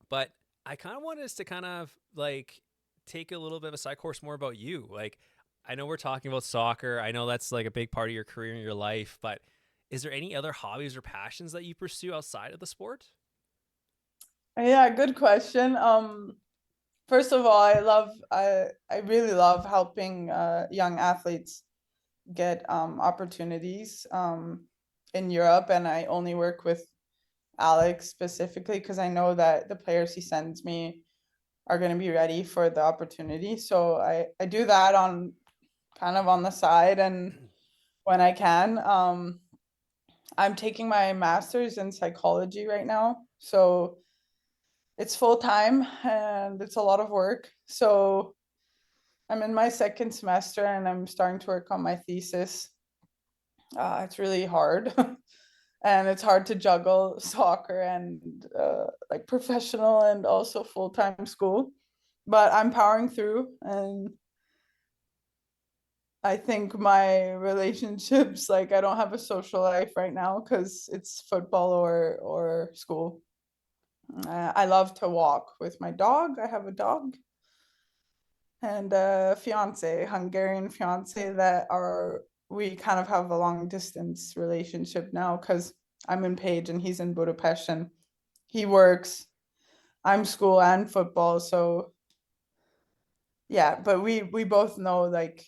but I kind of wanted us to kind of like take a little bit of a side course more about you. Like, I know we're talking about soccer. I know that's like a big part of your career and your life, but is there any other hobbies or passions that you pursue outside of the sport? Yeah, good question. First of all, I really love helping young athletes get opportunities in Europe, and I only work with Alex specifically because I know that the players he sends me are going to be ready for the opportunity. So I do that on kind of on the side and when I can. I'm taking my master's in psychology right now. So it's full time and it's a lot of work. So I'm in my second semester and I'm starting to work on my thesis. It's really hard. And it's hard to juggle soccer and like professional and also full-time school, but I'm powering through, and I think my relationships, like I don't have a social life right now because it's football or school. I love to walk with my dog. I have a dog and a fiance, Hungarian fiance, that are we kind of have a long distance relationship now because I'm in Page and he's in Budapest, and he works. I'm school and football, so yeah. But we both know like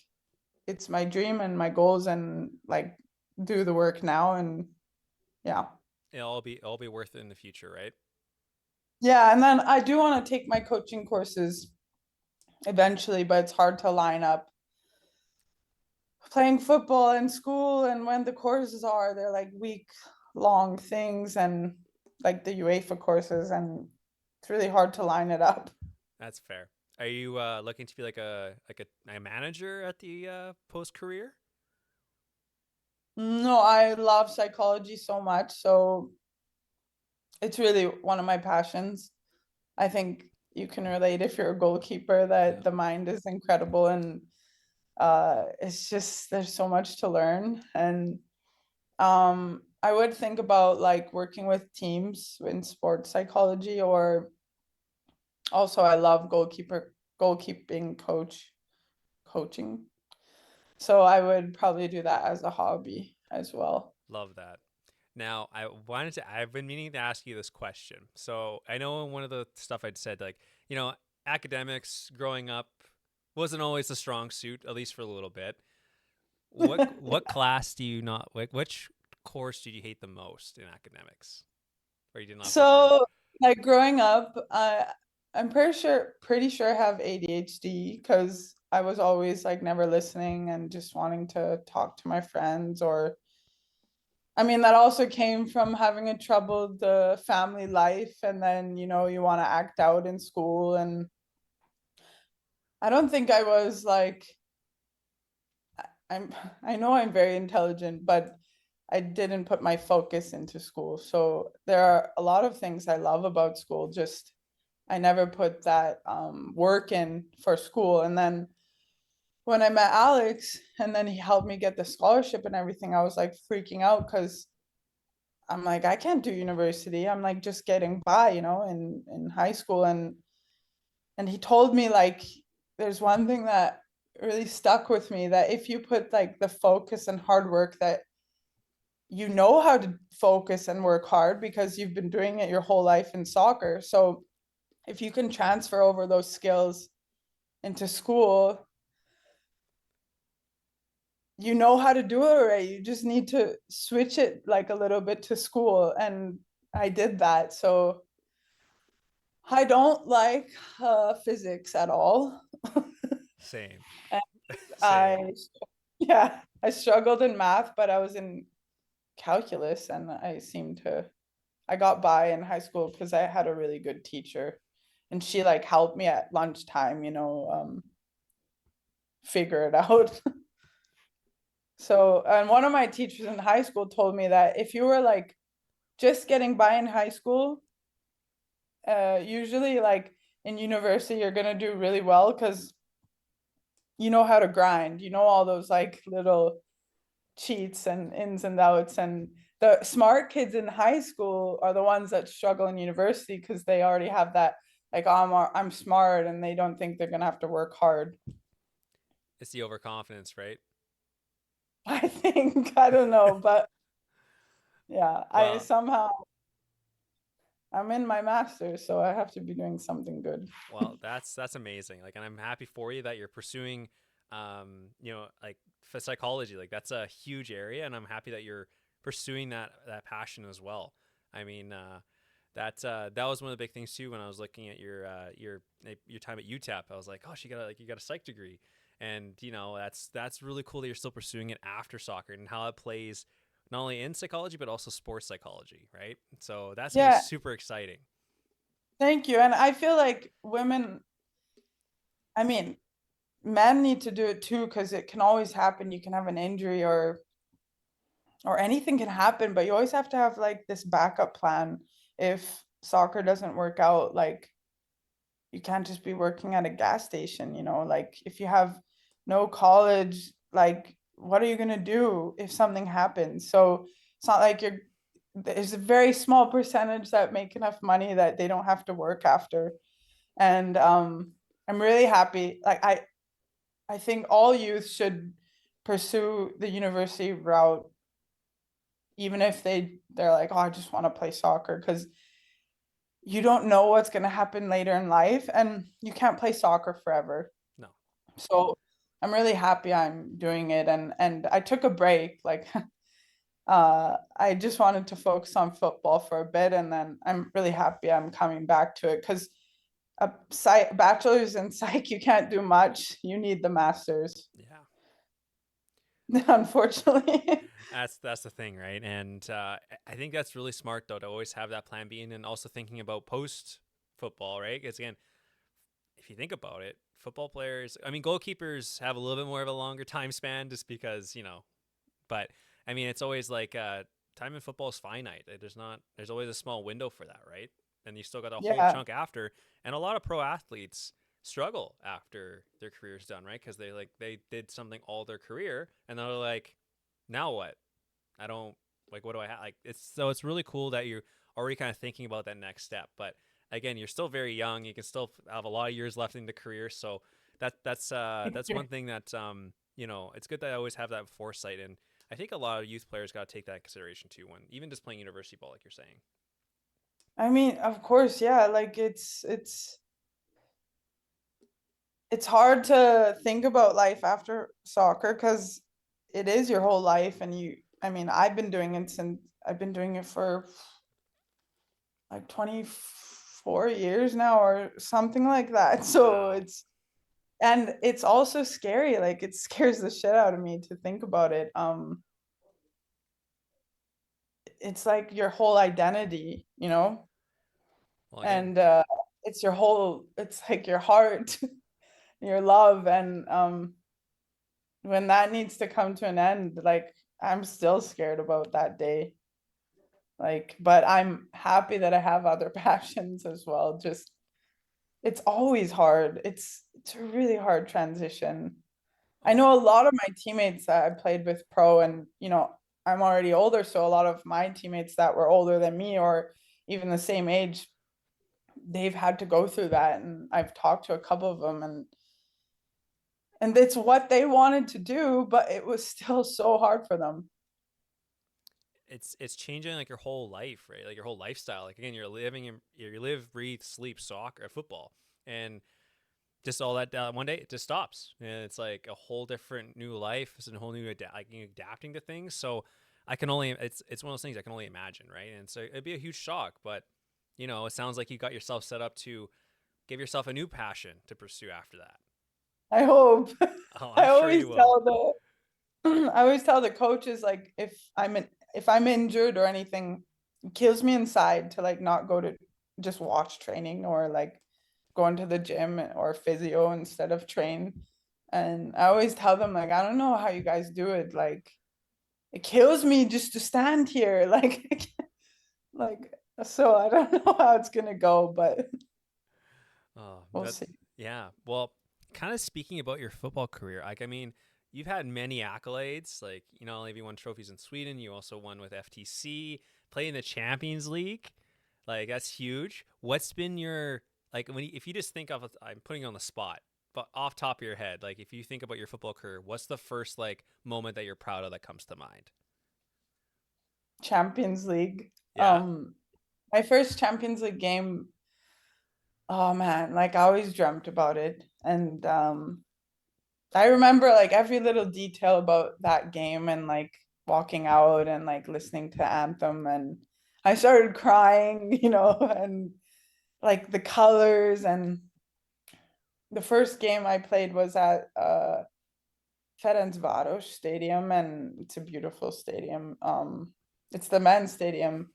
it's my dream and my goals, and like do the work now, and yeah, It'll all be worth it in the future, right? Yeah, and then I do want to take my coaching courses eventually, but it's hard to line up playing football in school and when the courses are, they're like week long things and like the UEFA courses, and it's really hard to line it up. That's fair. Are you looking to be like a manager at the post career? No, I love psychology so much, so it's really one of my passions. I think you can relate if you're a goalkeeper Yeah. that the mind is incredible, and it's just there's so much to learn. And I would think about like working with teams in sports psychology, or also I love goalkeeping coaching. So I would probably do that as a hobby as well. Love that. Now, I've been meaning to ask you this question. So I know one of the stuff I'd said, like, academics growing up wasn't always the strong suit, at least for a little bit. What class do you not like? Which course did you hate the most in academics, or you did not prefer? So like growing up, I'm pretty sure I have ADHD because I was always like never listening and just wanting to talk to my friends. Or I mean that also came from having a troubled family life, and then you want to act out in school. And I don't think I was like I know I'm very intelligent, but I didn't put my focus into school. So there are a lot of things I love about school, just I never put that work in for school. And then when I met Alex and then he helped me get the scholarship and everything, I was like freaking out because I'm like, I can't do university. I'm like just getting by, in high school. And he told me like there's one thing that really stuck with me, that if you put like the focus and hard work, that you know how to focus and work hard because you've been doing it your whole life in soccer. So if you can transfer over those skills into school, you know how to do it already. You just need to switch it like a little bit to school. And I did that. So I don't like physics at all. Same, And same. I, yeah, I struggled in math, but I was in calculus and I got by in high school because I had a really good teacher, and she like helped me at lunchtime, figure it out. So, and one of my teachers in high school told me that if you were like just getting by in high school, usually like in university, you're gonna do really well because you know how to grind, all those like little cheats and ins and outs. And the smart kids in high school are the ones that struggle in university because they already have that like, oh, I'm smart, and they don't think they're gonna have to work hard. It's the overconfidence, right? I think I don't know, but yeah, I Well, somehow I'm in my master's, so I have to be doing something good. Well, that's amazing. Like, and I'm happy for you that you're pursuing, like for psychology. Like, that's a huge area, and I'm happy that you're pursuing that passion as well. I mean, that was one of the big things too when I was looking at your time at UTEP. I was like, oh, you got a psych degree, and that's really cool that you're still pursuing it after soccer and how it plays not only in psychology but also sports psychology, right? So that's gonna be Yeah, super exciting. thank you. And I feel like women, I mean, men need to do it too because it can always happen. You can have an injury, or anything can happen, but you always have to have like this backup plan if soccer doesn't work out. Like you can't just be working at a gas station, like if you have no college, like what are you going to do if something happens? So it's not like there's a very small percentage that make enough money that they don't have to work after. And I'm really happy. Like I think all youth should pursue the university route, even if they're like, oh, I just want to play soccer, because you don't know what's going to happen later in life, and you can't play soccer forever. No. So I'm really happy I'm doing it. And I took a break, like I just wanted to focus on football for a bit, and then I'm really happy I'm coming back to it because a bachelor's in psych, you can't do much. You need the master's, Yeah. unfortunately. That's the thing, right? And I think that's really smart though to always have that plan B, and then also thinking about post football, right? Because again, if you think about it, football players, I mean, goalkeepers have a little bit more of a longer time span, just because But I mean, it's always like time in football is finite. There's always a small window for that, right? And you still got a whole Yeah, chunk after, and a lot of pro athletes struggle after their career's done, right? Because they did something all their career, and they're like, now what? I don't like what do I have? Like it's really cool that you're already kind of thinking about that next step. But again, you're still very young. You can still have a lot of years left in the career. So that's one thing that it's good that I always have that foresight. And I think a lot of youth players got to take that in consideration too when even just playing university ball, like you're saying. I mean, of course, yeah. Like it's hard to think about life after soccer because it is your whole life, and I mean, I've been doing it for like 24 years now or something like that. So Wow. it's also scary. Like it scares the shit out of me to think about it. It's like your whole identity, Well, again, and it's like your heart, your love, and when that needs to come to an end, like I'm still scared about that day. Like, but I'm happy that I have other passions as well. Just it's always hard. It's a really hard transition. I oh, know a lot of my teammates that I played with pro, and I'm already older, so a lot of my teammates that were older than me or even the same age, they've had to go through that, and I've talked to a couple of them, and it's what they wanted to do, but it was still so hard for them. it's changing like your whole life, right? Like your whole lifestyle. Like again, you live, breathe, sleep, soccer, football, and just all that one day it just stops, and it's like a whole different new life. It's a whole new like adapting to things. So I can only it's one of those things I can only imagine, right? And so it'd be a huge shock, but it sounds like you got yourself set up to give yourself a new passion to pursue after that. I hope. Oh, I'm I sure always you will. tell I always tell the coaches, like if I'm injured or anything, it kills me inside to like not go to just watch training or like going to the gym or physio instead of train. And I always tell them like I don't know how you guys do it. Like it kills me just to stand here. Like so I don't know how it's gonna go, but Oh, we'll that's see. yeah. Well, kind of speaking about your football career, like I mean, you've had many accolades. Like not only have you won trophies in Sweden, you also won with FTC, play in the Champions League. Like that's huge. What's been your like if you just think of I'm putting you on the spot, but off top of your head, like if you think about your football career, what's the first like moment that you're proud of that comes to mind? Champions League. Yeah. My first Champions League game, oh man, like I always dreamt about it. And I remember like every little detail about that game and like walking out and like listening to anthem, and I started crying, and like the colors. And the first game I played was at Ferencváros Stadium, and it's a beautiful stadium. It's the men's stadium.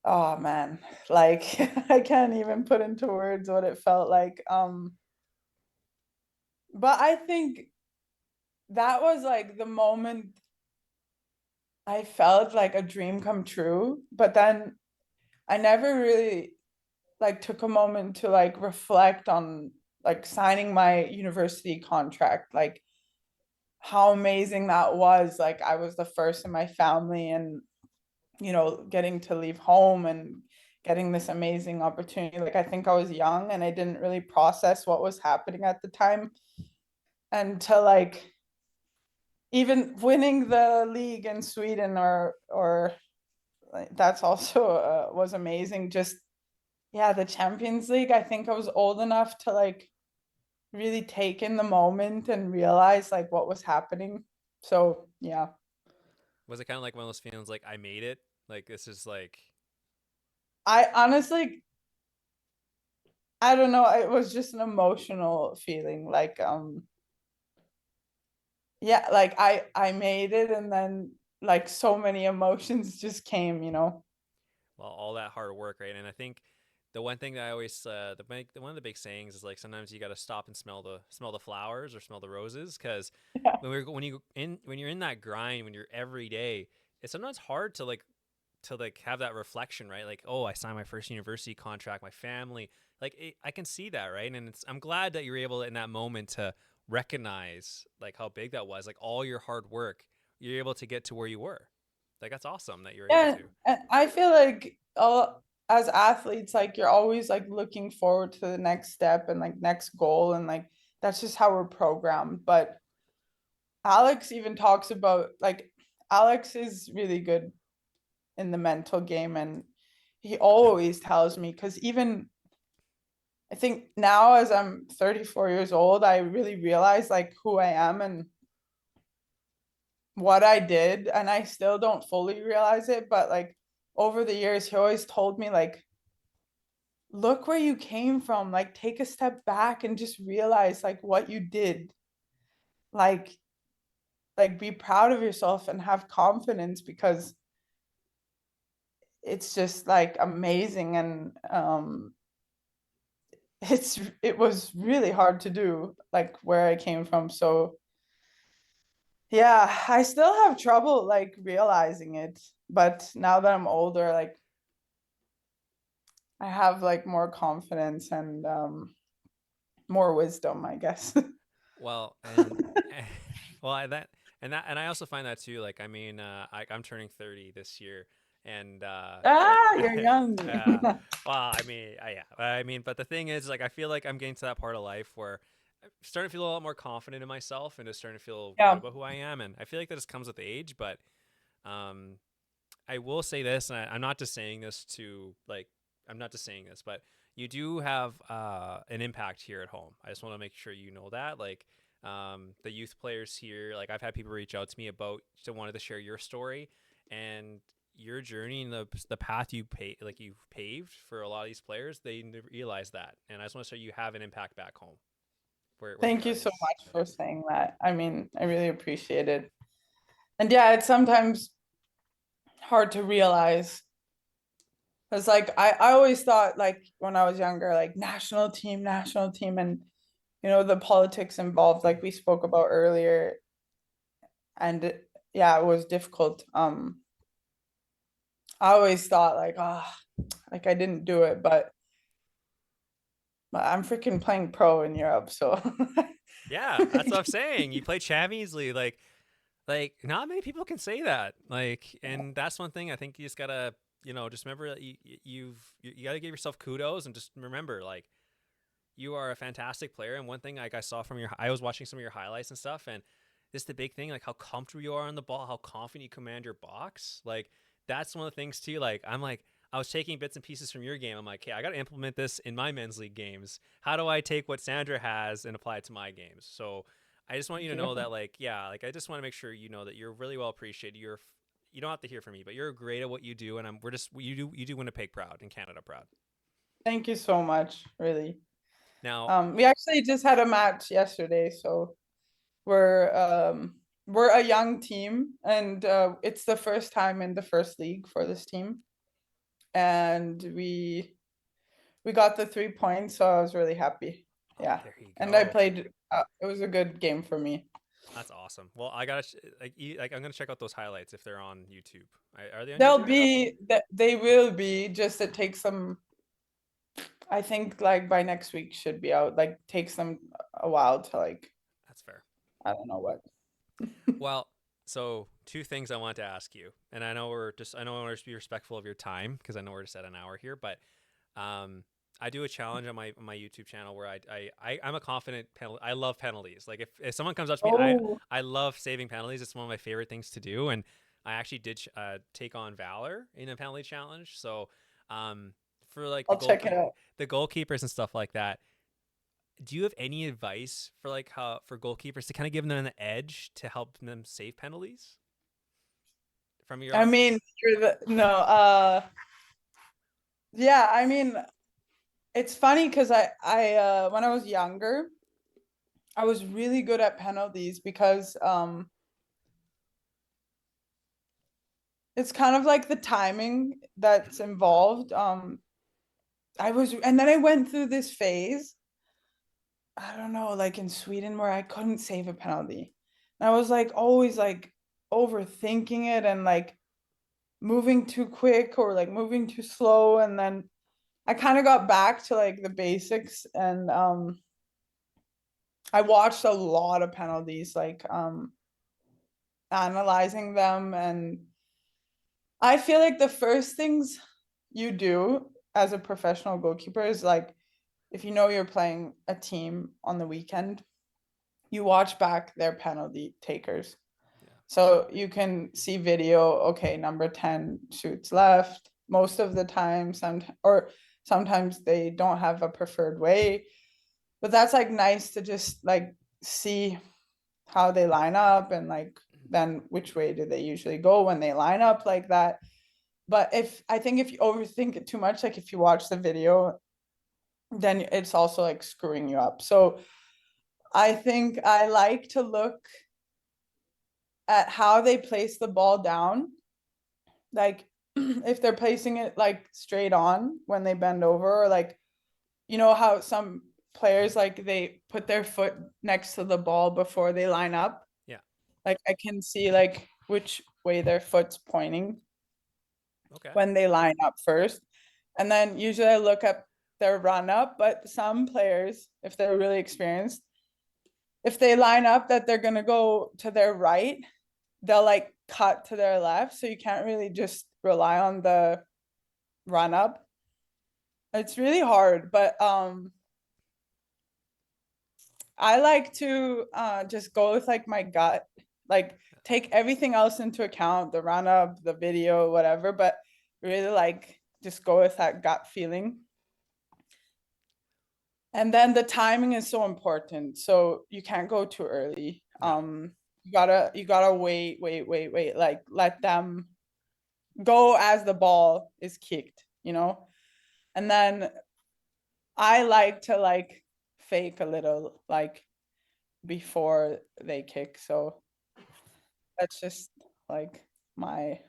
Oh man, like I can't even put into words what it felt like. But I think that was like the moment I felt like a dream come true. But then I never really like took a moment to like reflect on like signing my university contract, like how amazing that was. Like I was the first in my family, and getting to leave home and getting this amazing opportunity. Like I think I was young and I didn't really process what was happening at the time, and to like even winning the league in Sweden or like, that's also was amazing. Just yeah, the Champions League, I think I was old enough to like really take in the moment and realize like what was happening. So yeah. Was it kind of like one of those feelings like I made it? Like this is like I honestly, I don't know. It was just an emotional feeling. Like, yeah, like I made it, and then like so many emotions just came, you know. well, all that hard work, right? And I think the one thing that I always one of the big sayings is like sometimes you got to stop and smell the flowers or smell the roses because Yeah. when you're in that grind when you're every day, it's sometimes hard to like have that reflection, right? Like, oh, I signed my first university contract, my family, like I can see that, right? And I'm glad that you're able in that moment to recognize like how big that was, like all your hard work, you're able to get to where you were. Like that's awesome that you're able Yeah, to. and I feel like as athletes, like you're always like looking forward to the next step and like next goal, and like that's just how we're programmed. But Alex even talks about like Alex is really good in the mental game, and he always tells me because even I think now as I'm 34 years old, I really realize like who I am and what I did, and I still don't fully realize it, but like over the years he always told me like look where you came from, like take a step back and just realize like what you did. Like be proud of yourself and have confidence because it's just like amazing, and it was really hard to do like where I came from. So yeah, I still have trouble like realizing it, but now that I'm older, like I have like more confidence and more wisdom, I guess. Well, and well, and I also find that too. Like, I mean, I'm turning 30 this year, and Ah, you're young. well, I mean, yeah, I mean, but the thing is, like, I feel like I'm getting to that part of life where I'm starting to feel a lot more confident in myself and just starting to feel good Yeah. about who I am, and I feel like that just comes with age. But um, I will say this, and I'm not just saying this to like, I'm not just saying this, but you do have an impact here at home. I just want to make sure you know that. Like, the youth players here, like I've had people reach out to me about to wanted to share your story and your journey and the path like you've paved for a lot of these players. They realize that, and I just want to say you have an impact back home where you Thank are. you so This, much for saying that. I mean, I really appreciate it. And yeah, it's sometimes hard to realize. It's like I always thought like when I was younger, like national team, and you know, the politics involved, like we spoke about earlier. And yeah, it was difficult. I always thought like, like I didn't do it, but I'm freaking playing pro in Europe, so yeah, that's what I'm saying. You play Champions League, like not many people can say that. Like, and that's one thing I think you just gotta, just remember that you gotta give yourself kudos and just remember like you are a fantastic player. And one thing like I saw from I was watching some of your highlights and stuff, and this is the big thing, like how comfortable you are on the ball, how confident you command your box. Like that's one of the things too. Like I was taking bits and pieces from your game. I'm like, hey, I got to implement this in my men's league games. How do I take what Sandra has and apply it to my games? So I just want you thank to you. know that, like, yeah, like I just want to make sure you know that you're really well appreciated. You don't have to hear from me, but you're great at what you do, and we're just you do Winnipeg proud and Canada proud. Thank you so much, really. Now, We actually just had a match yesterday, so we're um we're a young team, and it's the first time in the first league for this team, and we got the 3 points, so I was really happy. oh, Yeah, there you and I go. played. It was a good game for me. That's awesome. Well, I gotta like I'm gonna check out those highlights if they're on YouTube. Are they on They'll YouTube? be that they will be. Just it takes them. I think like by next week should be out. Like takes them a while to like That's fair. I don't know what. Well, so two things I want to ask you, and I know I want to be respectful of your time because I know we're just at an hour here, but um, I do a challenge on my YouTube channel where I'm a confident penalty. I love penalties. Like if someone comes up to me, Oh, I love saving penalties. It's one of my favorite things to do, and I actually did take on Valor in a penalty challenge. So um, for like I'll check it out. the goalkeepers and stuff like that, do you have any advice for how for goalkeepers to kind of give them an edge to help them save penalties? from your I mean, office? you're the no, yeah, I mean, it's funny because I when I was younger, I was really good at penalties because it's kind of like the timing that's involved. And then I went through this phase, I don't know, like in Sweden where I couldn't save a penalty. And I was like always like overthinking it and like moving too quick or like moving too slow. And then I kind of got back to like the basics and I watched a lot of penalties, like analyzing them. And I feel like the first things you do as a professional goalkeeper is like if you know you're playing a team on the weekend, you watch back their penalty takers. Yeah. So you can see video, okay, number 10 shoots left most of the time, or sometimes they don't have a preferred way. But that's like nice to just like see how they line up and like then which way do they usually go when they line up like that. But I think if you overthink it too much, like if you watch the video, then it's also like screwing you up. So I think I like to look at how they place the ball down. Like if they're placing it like straight on when they bend over, or like you know how some players like they put their foot next to the ball before they line up. Yeah. Like I can see like which way their foot's pointing Okay. when they line up first. And then usually I look up their run up, but some players, if they're really experienced, if they line up that they're going to go to their right, they'll like cut to their left. So you can't really just rely on the run up. It's really hard, but I like to just go with like my gut, like take everything else into account, the run up, the video, whatever, but really like just go with that gut feeling. And then the timing is so important. So you can't go too early. No. You gotta wait, like let them go as the ball is kicked, you know? And then I like to like fake a little like before they kick. So that's just like my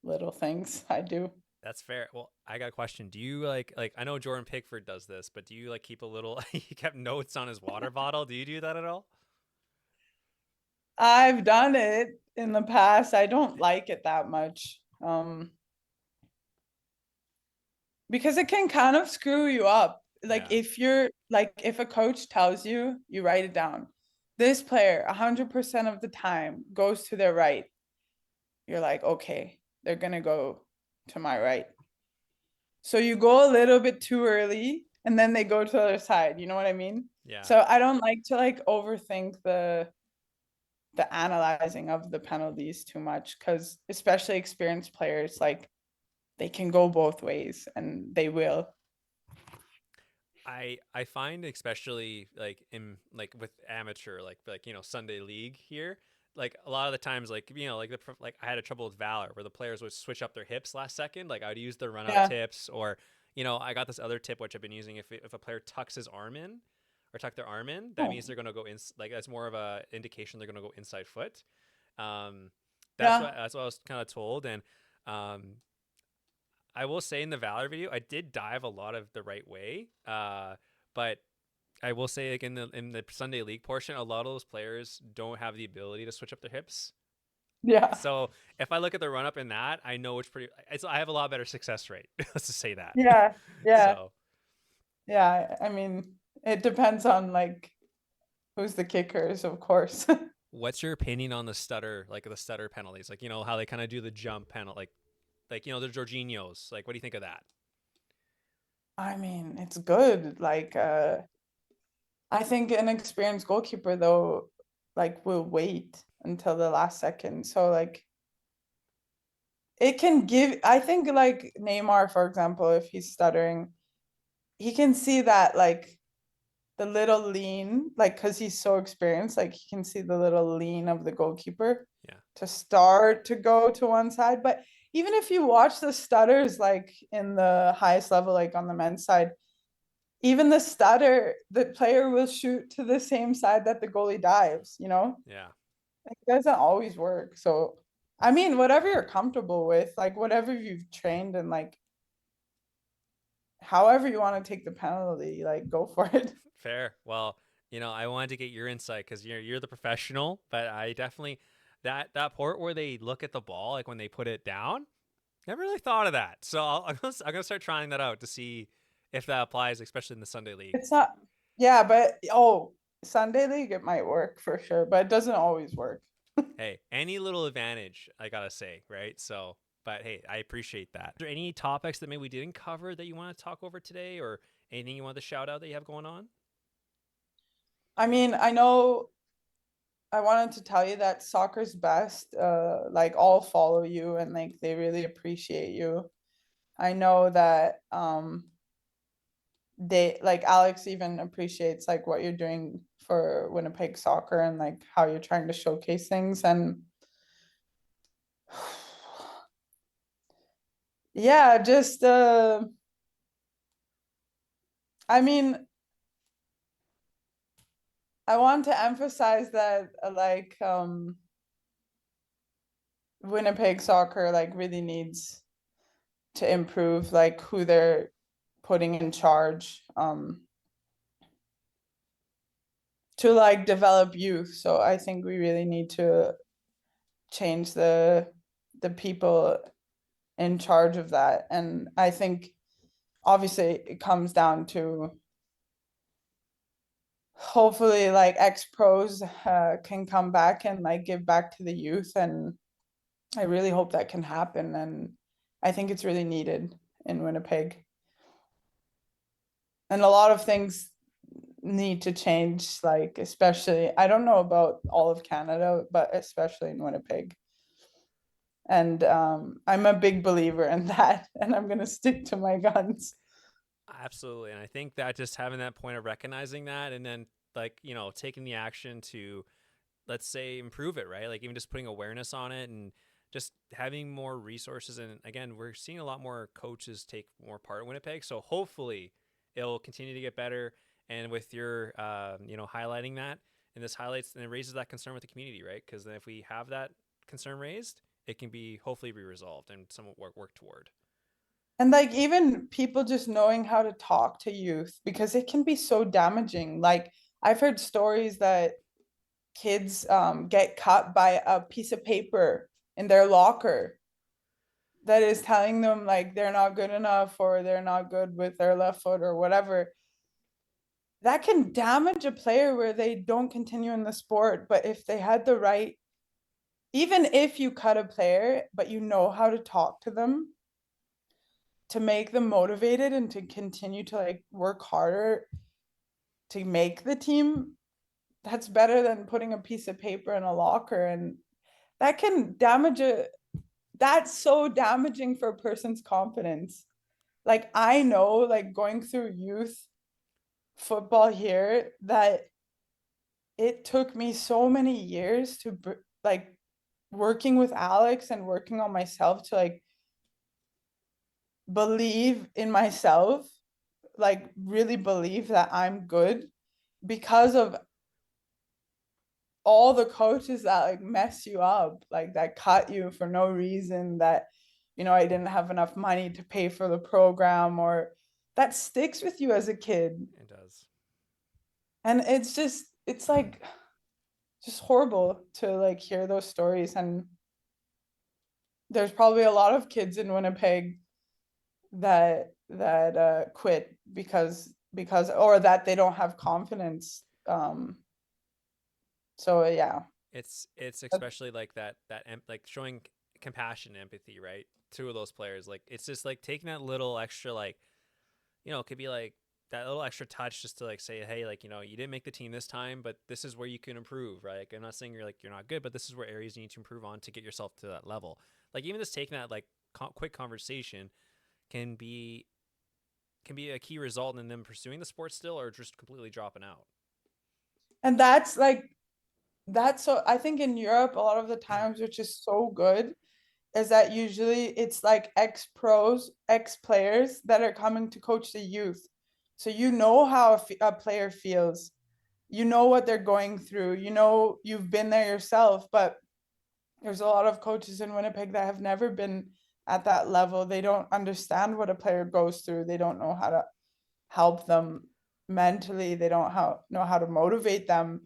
little things I do. That's fair. Well, I got a question. Do you like I know Jordan Pickford does this, but do you like keep a little he kept notes on his water bottle? Do you do that at all? I've done it in the past. I don't like it that much. Because it can kind of screw you up. Like Yeah. if you're like if a coach tells you, you write it down. This player 100% of the time goes to their right. You're like, okay, they're gonna go to my right. So you go a little bit too early and then they go to the other side. You know what I mean? Yeah. So I don't like to like overthink the analyzing of the penalties too much because especially experienced players like they can go both ways and they will. I find especially like in like with amateur like Sunday league here, like a lot of the times like like like I had a trouble with Valor where the players would switch up their hips last second. Like I would use the run up Yeah. tips, or I got this other tip which I've been using. If a player tucks his arm in or tuck their arm in, that Oh, means they're gonna go in. Like that's more of a indication they're gonna go inside foot. Um, yeah. that's what I was kind of told. And um, I will say in the Valor video, I did dive a lot of the right way. But I will say like in the Sunday League portion, a lot of those players don't have the ability to switch up their hips. Yeah. So if I look at the run up in that, I know I have a lot better success rate. Let's just say that. Yeah. Yeah. So Yeah. I mean, it depends on like who's the kickers, of course. what's your opinion on the stutter penalties? Like, how they kind of do the jump penalty, the Jorginhos. Like, what do you think of that? I mean, it's good. Like I think an experienced goalkeeper though like will wait until the last second. So like it can give I think like Neymar for example if he's stuttering, he can see that like the little lean like cuz he's so experienced like he can see the little lean of the goalkeeper. Yeah. to start to go to one side. But even if you watch the stutters, like in the highest level, like on the men's side, even the stutter, the player will shoot to the same side that the goalie dives, you know? Yeah. It doesn't always work. So, I mean, whatever you're comfortable with, like whatever you've trained and like however you want to take the penalty, like go for it. Fair. Well, I wanted to get your insight because you're the professional, but I definitely that part where they look at the ball like when they put it down. Never really thought of that. So I'm gonna start trying that out to see if that applies, especially in the Sunday league. It's not, yeah, but oh, Sunday league, it might work for sure, but it doesn't always work. Hey, any little advantage, I gotta say, right? So, but hey, I appreciate that. Are there any topics that maybe we didn't cover that you want to talk over today, or anything you want to shout out that you have going on? I mean, I know I wanted to tell you that soccer's best. Like all follow you and like they really appreciate you. I know that they like Alex even appreciates like what you're doing for Winnipeg soccer and like how you're trying to showcase things and yeah, just I mean, I want to emphasize that Winnipeg soccer like really needs to improve like who they're putting in charge to like develop youth. So I think we really need to change the people in charge of that. And I think obviously it comes down to hopefully like ex pros can come back and like give back to the youth and I really hope that can happen and I think it's really needed in Winnipeg. And a lot of things need to change, like especially I don't know about all of Canada, but especially in Winnipeg. And I'm a big believer in that, and I'm gonna stick to my guns. Absolutely. And I think that just having that point of recognizing that and then like, taking the action to, let's say, improve it, right? Like even just putting awareness on it and just having more resources. And again, we're seeing a lot more coaches take more part in Winnipeg. So hopefully it'll continue to get better. And with your, highlighting that and this highlights and it raises that concern with the community, right? Because then if we have that concern raised, it can be hopefully be resolved and somewhat work toward. And like even people just knowing how to talk to youth because it can be so damaging. Like I've heard stories that kids get cut by a piece of paper in their locker that is telling them like they're not good enough or they're not good with their left foot or whatever. That can damage a player where they don't continue in the sport. But if they had the right, even if you cut a player, but you know how to talk to them to make them motivated and to continue to like work harder to make the team, that's better than putting a piece of paper in a locker. And that can damage a, that's so damaging for a person's confidence. Like I know, like going through youth football here, that it took me so many years to like working with Alex and working on myself to like believe in myself, like really believe that I'm good because of all the coaches that like mess you up, like that cut you for no reason, that I didn't have enough money to pay for the program or that sticks with you as a kid. It does. And it's like just horrible to like hear those stories and there's probably a lot of kids in Winnipeg that quit because or that they don't have confidence. So yeah. It's especially like like showing compassion and empathy, right? To those players, like it's just like taking that little extra, like it could be like that little extra touch just to like say, hey, like you didn't make the team this time, but this is where you can improve, right? Like, I'm not saying you're not good, but this is where areas you need to improve on to get yourself to that level. Like even just taking that like quick conversation can be a key result in them pursuing the sport still or just completely dropping out. And that's like That's so, I think in Europe, a lot of the times, which is so good, is that usually it's like ex pros, ex players that are coming to coach the youth. So you know how a player feels, you know what they're going through, you know, you've been there yourself. But there's a lot of coaches in Winnipeg that have never been at that level. They don't understand what a player goes through. They don't know how to help them mentally. They don't know how to motivate them.